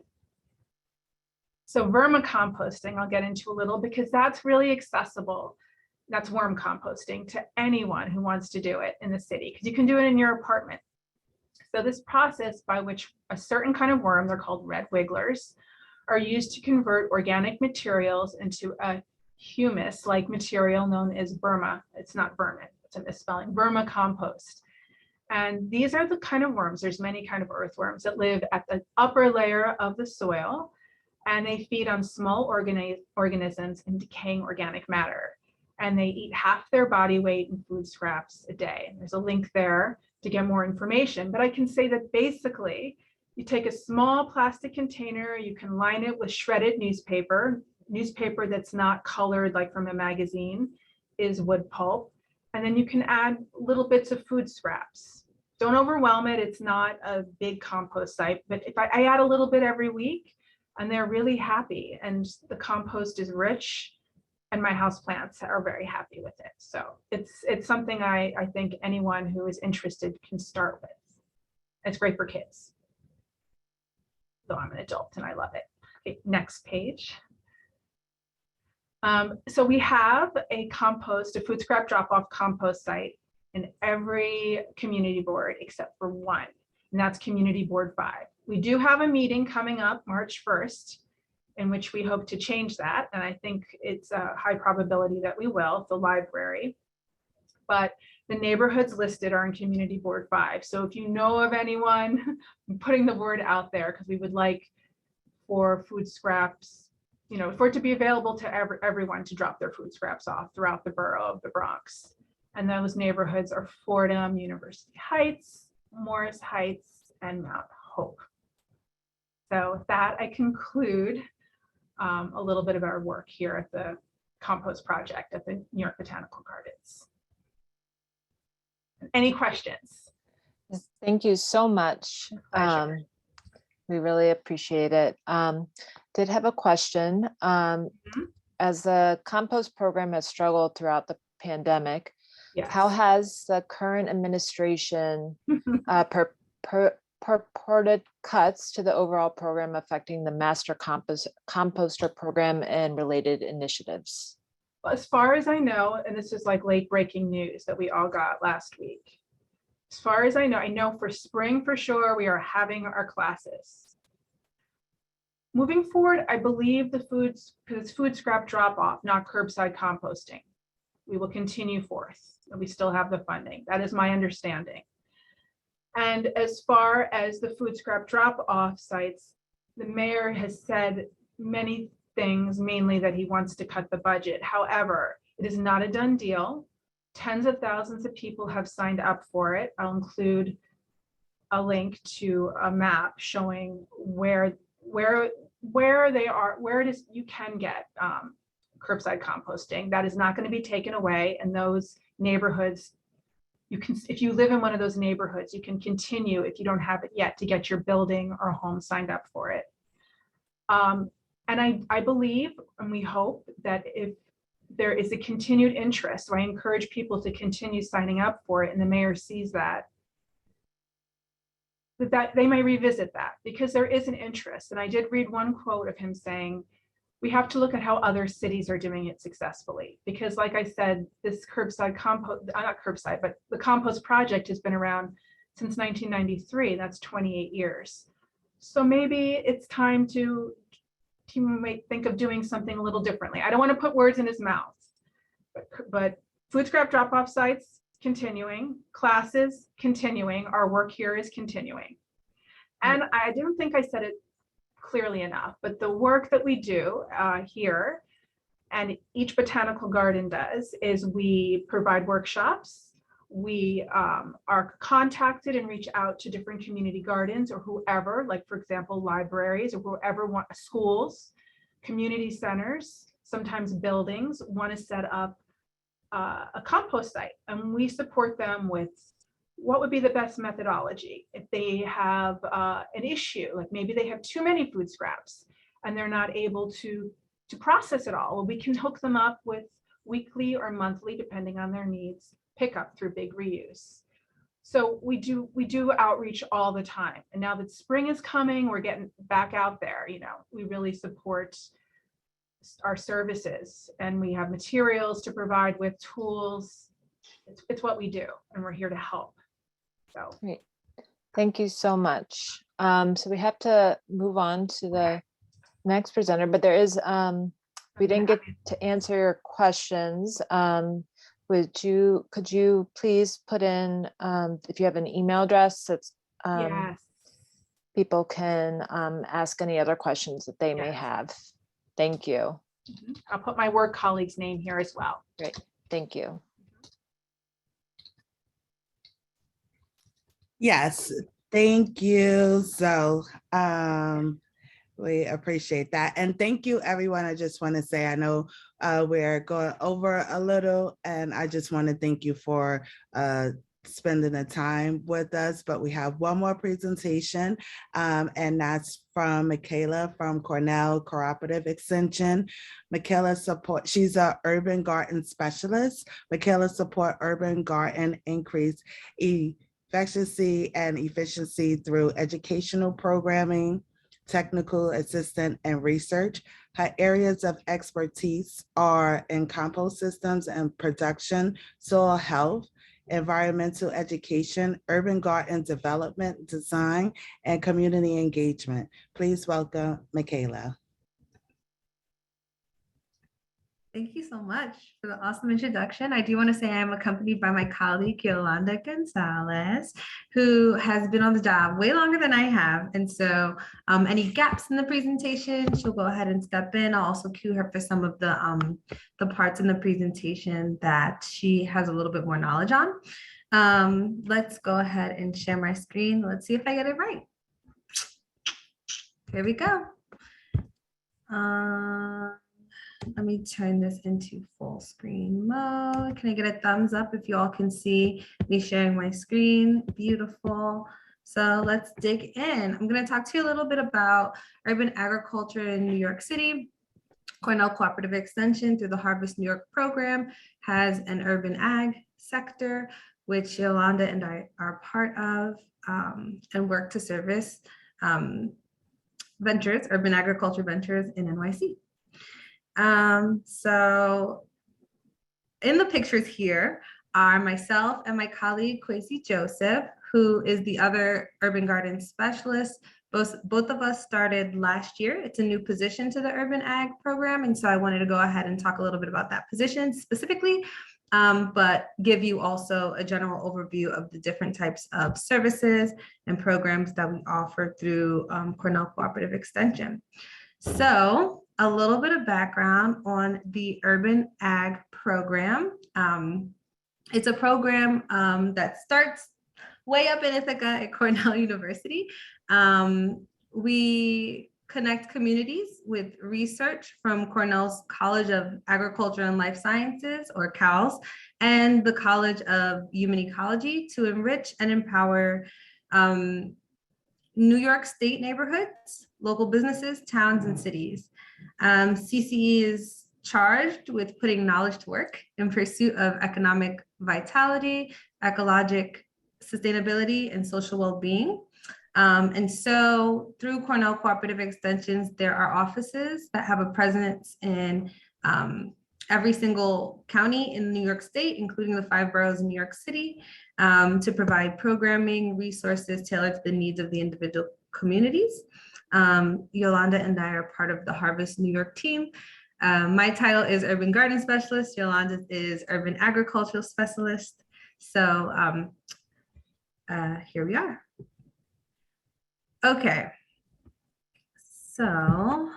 So vermicomposting, I'll get into a little, because that's really accessible. That's worm composting to anyone who wants to do it in the city, because you can do it in your apartment. So this process by which a certain kind of worm, they're called red wigglers, are used to convert organic materials into a humus-like material known as verma. It's not vermin, it's a misspelling, vermicompost. And these are the kind of worms, there's many kind of earthworms that live at the upper layer of the soil, and they feed on small organisms and decaying organic matter. And they eat half their body weight in food scraps a day. And there's a link there to get more information. But I can say that basically, you take a small plastic container, you can line it with shredded newspaper that's not colored like from a magazine, is wood pulp. And then you can add little bits of food scraps. Don't overwhelm it, it's not a big compost site, but if I add a little bit every week, and they're really happy, and the compost is rich, and my houseplants are very happy with it. So it's something I think anyone who is interested can start with. It's great for kids. So I'm an adult and I love it. Okay, next page. So we have a food scrap drop-off compost site in every community board except for one, and that's Community Board 5. We do have a meeting coming up March 1st, in which we hope to change that. And I think it's a high probability that we will, at the library. But the neighborhoods listed are in Community Board 5. So if you know of anyone, I'm putting the word out there, because we would like for food scraps, for it to be available to everyone to drop their food scraps off throughout the borough of the Bronx. And those neighborhoods are Fordham, University Heights, Morris Heights, and Mount Hope. So with that, I conclude a little bit of our work here at the Compost Project at the New York Botanical Gardens. Any questions? Thank you so much. We really appreciate it. Did have a question. As the compost program has struggled throughout the pandemic, Yes. how has the current administration purported cuts to the overall program affecting the Master Composter program and related initiatives? As far as I know, and this is like late breaking news that we all got last week. As far as I know for spring for sure, we are having our classes. Moving forward, I believe because it's food scrap drop off, not curbside composting. We will continue forth, and we still have the funding. That is my understanding. And as far as the food scrap drop-off sites, the mayor has said many things, mainly that he wants to cut the budget. However, it is not a done deal. Tens of thousands of people have signed up for it. I'll include a link to a map showing where they are, where it is you can get curbside composting. That is not going to be taken away, and those neighborhoods you can, if you live in one of those neighborhoods, you can continue, if you don't have it yet, to get your building or home signed up for it. And I believe, and we hope, that if there is a continued interest, so I encourage people to continue signing up for it, and the mayor sees that, that they may revisit that, because there is an interest. And I did read one quote of him saying, we have to look at how other cities are doing it successfully. Because like I said, this curbside compost, not curbside, but the compost project has been around since 1993. That's 28 years. So maybe it's time to, he might think of doing something a little differently. I don't want to put words in his mouth, but food scrap drop-off sites continuing, classes continuing, our work here is continuing. And I don't think I said it clearly enough, but the work that we do here, and each botanical garden does, is we provide workshops. We are contacted and reach out to different community gardens or whoever, like for example, libraries or whoever want, schools, community centers, sometimes buildings want to set up a compost site, and we support them with what would be the best methodology. If they have an issue, like maybe they have too many food scraps and they're not able to process it all, well, we can hook them up with weekly or monthly, depending on their needs, pickup through big reuse. So we do outreach all the time. And now that spring is coming, we're getting back out there. You know, we really support our services, and we have materials to provide with, tools. It's what we do, and we're here to help. So great. Thank you so much. So we have to move on to the next presenter, but there is, we didn't get to answer your questions. Could you please put in, if you have an email address that's yes, people can ask any other questions that they may have. Thank you. I'll put my work colleague's name here as well. Great, thank you. Yes, thank you. So we appreciate that. And thank you, everyone. I just want to say, I know we're going over a little, and I just want to thank you for spending the time with us. But we have one more presentation, and that's from Michaela from Cornell Cooperative Extension. Michaela support, she's an urban garden specialist. Michaela support urban garden increase efficiency and efficiency through educational programming, technical assistance, and research. Her areas of expertise are in compost systems and production, soil health, environmental education, urban garden development, design, and community engagement. Please welcome Michaela. Thank you so much for the awesome introduction. I do want to say I'm accompanied by my colleague, Yolanda Gonzalez, who has been on the job way longer than I have. And so any gaps in the presentation, she'll go ahead and step in. I'll also cue her for some of the parts in the presentation that she has a little bit more knowledge on. Let's go ahead and share my screen. Let's see if I get it right. Here we go. Let me turn this into full screen mode. Can I get a thumbs up if you all can see me sharing my screen? Beautiful. So let's dig in. I'm going to talk to you a little bit about urban agriculture in New York City. Cornell Cooperative Extension, through the Harvest New York program, has an urban ag sector, which Yolanda and I are part of, and work to service ventures, urban agriculture ventures in NYC. So in the pictures here are myself and my colleague, Kwesi Joseph, who is the other urban garden specialist. Both of us started last year. It's a new position to the urban ag program. And so I wanted to go ahead and talk a little bit about that position specifically, but give you also a general overview of the different types of services and programs that we offer through Cornell Cooperative Extension. So a little bit of background on the Urban Ag program. It's a program that starts way up in Ithaca at Cornell University. We connect communities with research from Cornell's College of Agriculture and Life Sciences, or CALS, and the College of Human Ecology to enrich and empower New York State neighborhoods, local businesses, towns, and cities. CCE is charged with putting knowledge to work in pursuit of economic vitality, ecologic sustainability, and social well-being. And so through Cornell Cooperative Extensions, there are offices that have a presence in every single county in New York State, including the 5 boroughs in New York City, to provide programming resources tailored to the needs of the individual communities. Yolanda and I are part of the Harvest New York team. My title is Urban Garden Specialist. Yolanda is Urban Agricultural Specialist. So here we are. Okay, so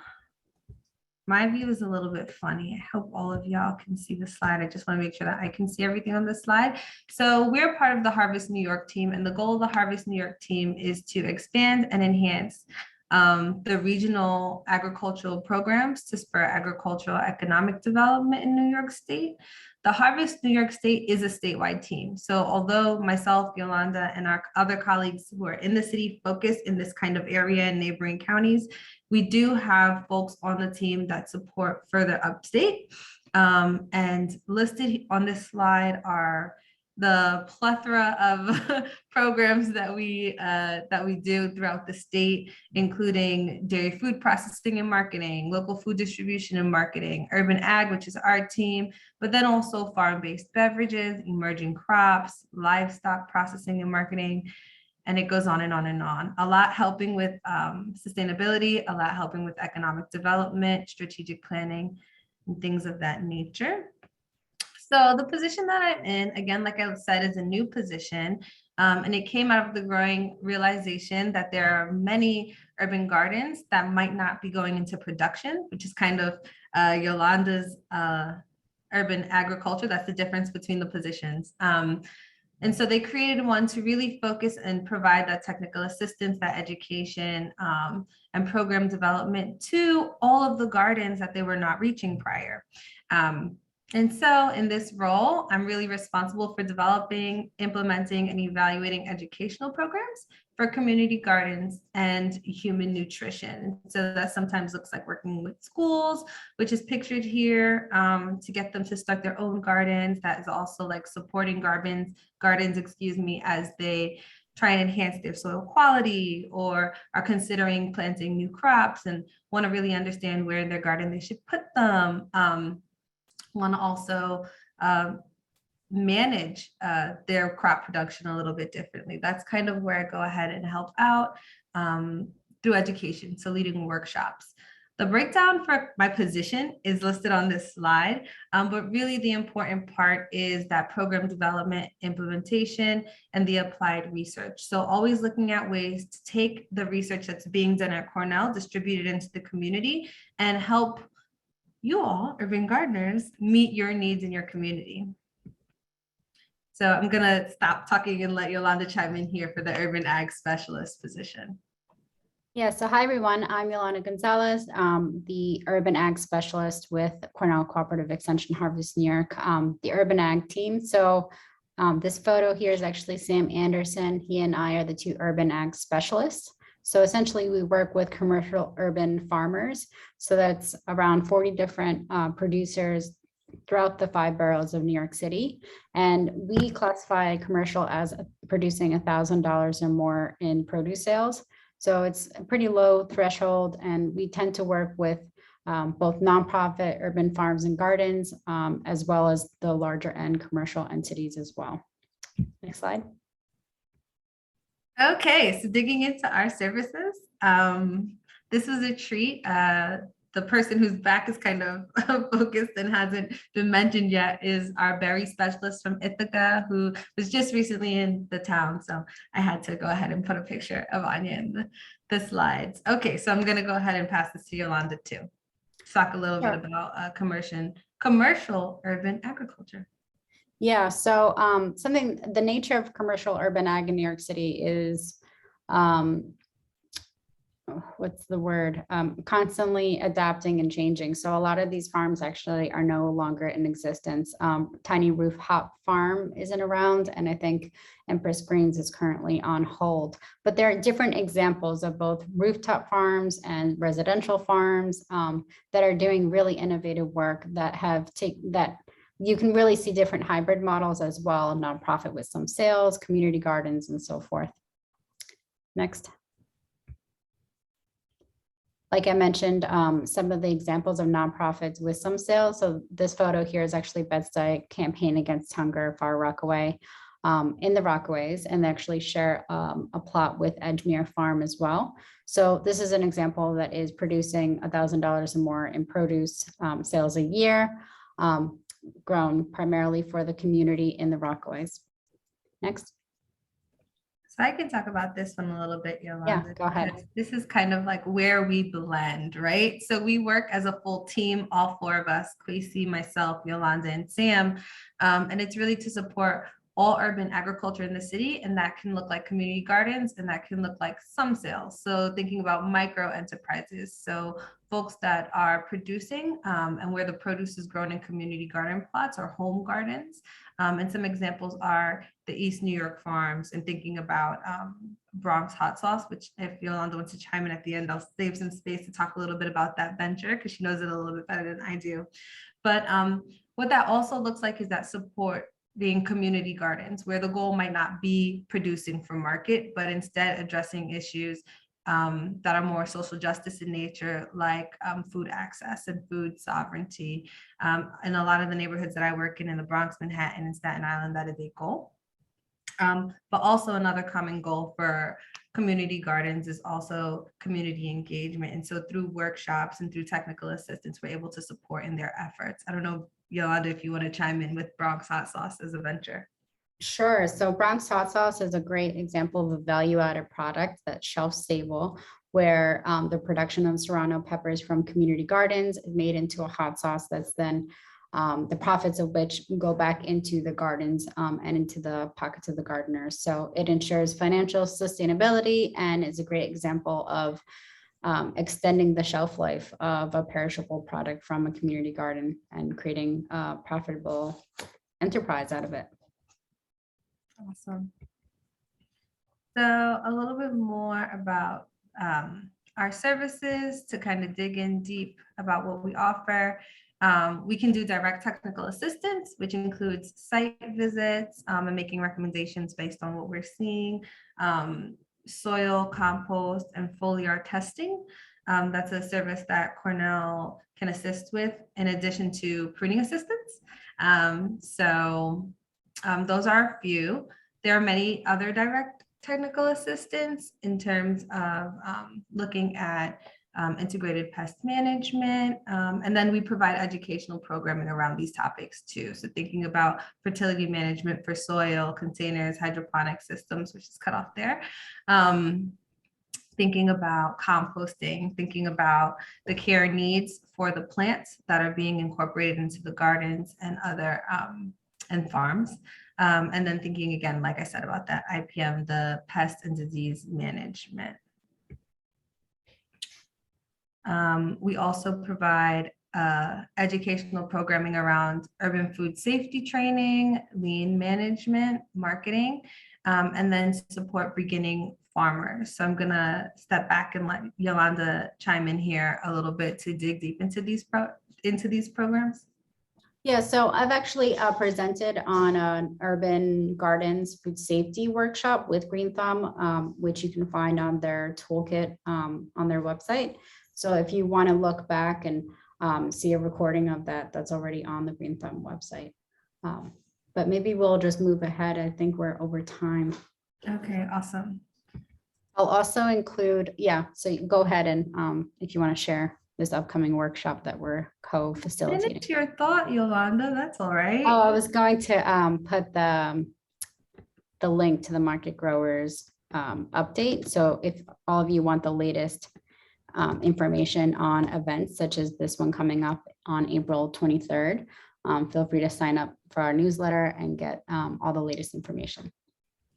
my view is a little bit funny. I hope all of y'all can see the slide. I just want to make sure that I can see everything on the slide. So we're part of the Harvest New York team, and the goal of the Harvest New York team is to expand and enhance the regional agricultural programs to spur agricultural economic development in New York State. The Harvest New York State is a statewide team. So although myself, Yolanda, and our other colleagues who are in the city focus in this kind of area and neighboring counties, we do have folks on the team that support further upstate. And listed on this slide are the plethora of programs that we do throughout the state, including dairy food processing and marketing, local food distribution and marketing, urban ag, which is our team, but then also farm-based beverages, emerging crops, livestock processing and marketing, and it goes on and on and on. A lot helping with sustainability, a lot helping with economic development, strategic planning, and things of that nature. So the position that I'm in, again, like I said, is a new position, and it came out of the growing realization that there are many urban gardens that might not be going into production, which is kind of Yolanda's urban agriculture. That's the difference between the positions. And so they created one to really focus and provide that technical assistance, that education, and program development to all of the gardens that they were not reaching prior. And so in this role, I'm really responsible for developing, implementing, and evaluating educational programs for community gardens and human nutrition. So that sometimes looks like working with schools, which is pictured here, to get them to start their own gardens. That is also like supporting gardens, as they try and enhance their soil quality or are considering planting new crops and want to really understand where in their garden they should put them. Want to also manage their crop production a little bit differently. That's kind of where I go ahead and help out through education, so leading workshops. The breakdown for my position is listed on this slide, but really the important part is that program development, implementation, and the applied research. So always looking at ways to take the research that's being done at Cornell, distribute it into the community, and help you all, urban gardeners, meet your needs in your community. So I'm gonna stop talking and let Yolanda chime in here for the urban ag specialist position. Yeah, so hi everyone, I'm Yolanda Gonzalez, the urban ag specialist with Cornell Cooperative Extension Harvest New York, the urban ag team. So this photo here is actually Sam Anderson. He and I are the 2 urban ag specialists. So essentially we work with commercial urban farmers. So that's around 40 different producers throughout the 5 boroughs of New York City. And we classify commercial as producing $1,000 or more in produce sales. So it's a pretty low threshold, and we tend to work with both nonprofit urban farms and gardens, as well as the larger end commercial entities as well. Next slide. Okay, so digging into our services, this was a treat. The person whose back is kind of focused and hasn't been mentioned yet is our berry specialist from Ithaca, who was just recently in the town. So I had to go ahead and put a picture of Anya in the slides. Okay, so I'm gonna go ahead and pass this to Yolanda too. Talk a little bit about commercial urban agriculture. Yeah, so the nature of commercial urban ag in New York City is what's the word, constantly adapting and changing. So a lot of these farms actually are no longer in existence. Tiny Rooftop Farm isn't around, and I think Empress Greens is currently on hold. But there are different examples of both rooftop farms and residential farms that are doing really innovative work that have that you can really see different hybrid models as well, nonprofit with some sales, community gardens, and so forth. Next. Like I mentioned, some of the examples of nonprofits with some sales. So this photo here is actually Bed-Stuy Campaign Against Hunger, Far Rockaway, in the Rockaways, and they actually share a plot with Edgemere Farm as well. So this is an example that is producing $1,000 or more in produce sales a year, grown primarily for the community in the Rockaways. Next. So I can talk about this one a little bit, Yolanda. Yeah, go ahead. This is kind of like where we blend, right? So we work as a full team, all four of us, Kwesi, myself, Yolanda, and Sam. And it's really to support all urban agriculture in the city. And that can look like community gardens, and that can look like some sales. So thinking about micro enterprises. So folks that are producing and where the produce is grown in community garden plots or home gardens. And some examples are the East New York farms, and thinking about Bronx hot sauce, which if Yolanda wants to chime in at the end, I'll save some space to talk a little bit about that venture because she knows it a little bit better than I do. But what that also looks like is that support being community gardens, where the goal might not be producing for market, but instead addressing issues that are more social justice in nature, like food access and food sovereignty. In a lot of the neighborhoods that I work in the Bronx, Manhattan, and Staten Island, that is a goal. But also another common goal for community gardens is also community engagement. And so through workshops and through technical assistance, we're able to support in their efforts. I don't know, Yolanda, if you want to chime in with Bronx hot sauce as a venture. Sure. So Bronx hot sauce is a great example of a value-added product that's shelf-stable, where the production of serrano peppers from community gardens is made into a hot sauce that's then the profits of which go back into the gardens and into the pockets of the gardeners. So it ensures financial sustainability and is a great example of extending the shelf life of a perishable product from a community garden and creating a profitable enterprise out of it. Awesome. So a little bit more about our services to kind of dig in deep about what we offer. We can do direct technical assistance, which includes site visits and making recommendations based on what we're seeing, soil, compost, and foliar testing. That's a service that Cornell can assist with in addition to pruning assistance. Those are a few. There are many other direct technical assistance in terms of looking at integrated pest management. And then we provide educational programming around these topics too. So thinking about fertility management for soil, containers, hydroponic systems, which is cut off there. Thinking about composting, thinking about the care needs for the plants that are being incorporated into the gardens and other and farms. And then thinking again, like I said, about that IPM, the pest and disease management. We also provide educational programming around urban food safety training, lean management, marketing, and then support beginning farmers. So I'm gonna step back and let Yolanda chime in here a little bit to dig deep into these programs. Yeah, so I've actually presented on an urban gardens food safety workshop with GreenThumb, which you can find on their toolkit on their website. So if you want to look back and see a recording of that, that's already on the GreenThumb website. But maybe we'll just move ahead. I think we're over time. Okay, awesome. I'll also include, so you go ahead and if you want to share this upcoming workshop that we're co-facilitating. Finish your thought, Yolanda, that's all right. Oh, I was going to put the link to the market growers update. So if all of you want the latest information on events such as this one coming up on April 23rd, feel free to sign up for our newsletter and get all the latest information.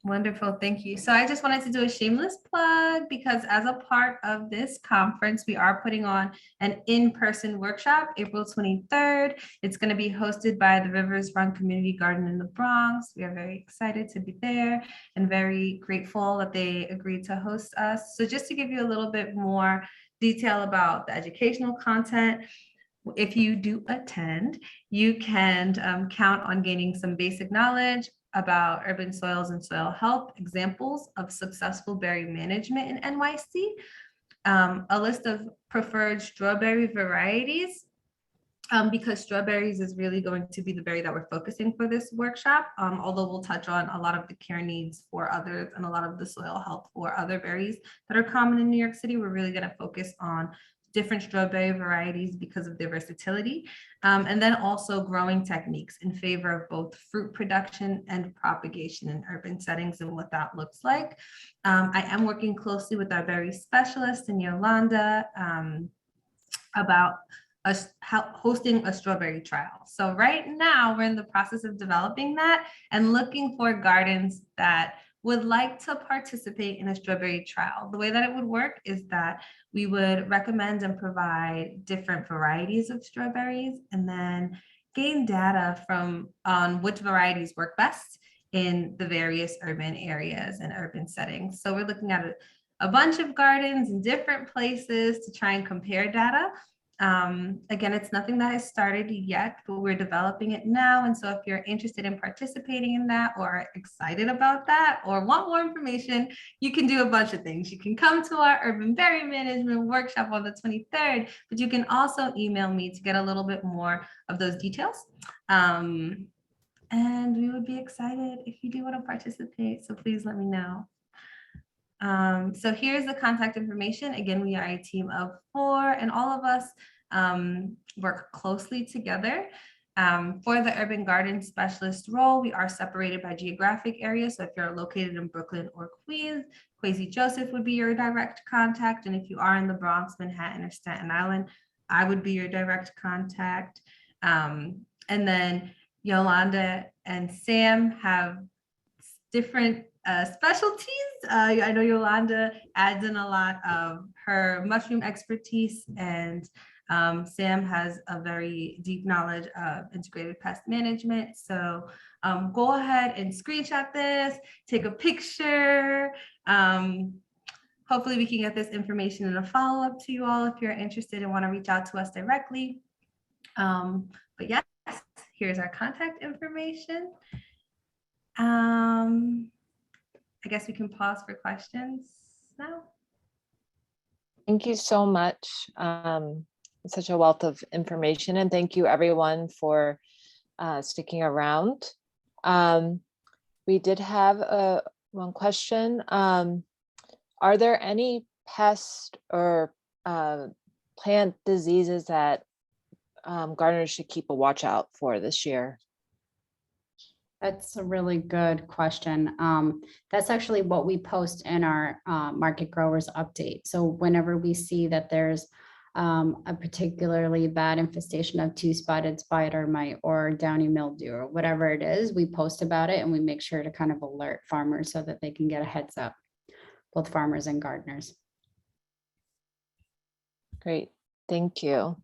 Wonderful, thank you. So I just wanted to do a shameless plug because as a part of this conference, we are putting on an in-person workshop, April 23rd. It's going to be hosted by the Rivers Run Community Garden in the Bronx. We are very excited to be there and very grateful that they agreed to host us. So just to give you a little bit more detail about the educational content, if you do attend, you can count on gaining some basic knowledge about urban soils and soil health, examples of successful berry management in NYC, a list of preferred strawberry varieties, because strawberries is really going to be the berry that we're focusing for this workshop, although we'll touch on a lot of the care needs for others and a lot of the soil health for other berries that are common in New York City. We're really going to focus on different strawberry varieties because of their versatility, and then also growing techniques in favor of both fruit production and propagation in urban settings and what that looks like. I am working closely with our berry specialist and Yolanda about hosting a strawberry trial. So right now we're in the process of developing that and looking for gardens that would like to participate in a strawberry trial. The way that it would work is that we would recommend and provide different varieties of strawberries and then gain data on which varieties work best in the various urban areas and urban settings. So we're looking at a bunch of gardens in different places to try and compare data. Again, it's nothing that has started yet, but we're developing it now. And so if you're interested in participating in that or excited about that or want more information, you can do a bunch of things. You can come to our urban berry management workshop on the 23rd, but you can also email me to get a little bit more of those details. And we would be excited if you do want to participate. So please let me know. So here's the contact information. Again, we are a team of 4 and all of us work closely together. For the urban garden specialist role, we are separated by geographic area. So if you're located in Brooklyn or Queens, Kwesi Joseph would be your direct contact. And if you are in the Bronx, Manhattan, or Staten Island, I would be your direct contact. And then Yolanda and Sam have different specialties. I know Yolanda adds in a lot of her mushroom expertise, and Sam has a very deep knowledge of integrated pest management. So go ahead and screenshot this, take a picture. Hopefully we can get this information in a follow-up to you all if you're interested and want to reach out to us directly. But yes, here's our contact information. I guess we can pause for questions now. Thank you so much. Such a wealth of information, and thank you everyone for sticking around. We did have one question. Are there any pest or plant diseases that gardeners should keep a watch out for this year? That's a really good question. That's actually what we post in our market growers update. So whenever we see that there's a particularly bad infestation of two-spotted spider mite or downy mildew or whatever it is, we post about it and we make sure to kind of alert farmers so that they can get a heads up, both farmers and gardeners. Great, thank you.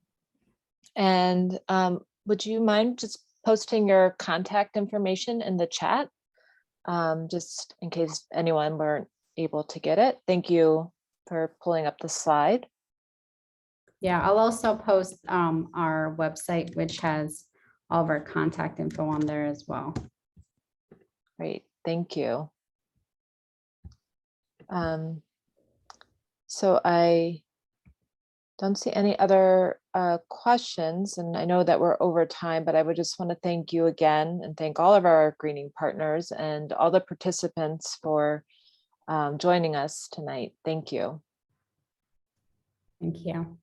And would you mind just posting your contact information in the chat, just in case anyone weren't able to get it? Thank you for pulling up the slide. Yeah, I'll also post our website, which has all of our contact info on there as well. Great, thank you. So I don't see any other questions, and I know that we're over time, but I would just want to thank you again and thank all of our greening partners and all the participants for joining us tonight. Thank you. Thank you.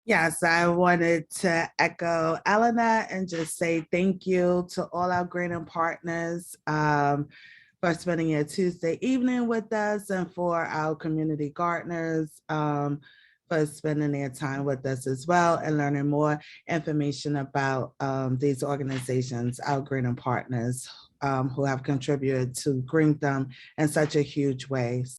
Yes, I wanted to echo Elena and just say thank you to all our greening partners for spending your Tuesday evening with us, and for our community gardeners for spending their time with us as well and learning more information about these organizations, our greening partners. who have contributed to GreenThumb in such a huge way.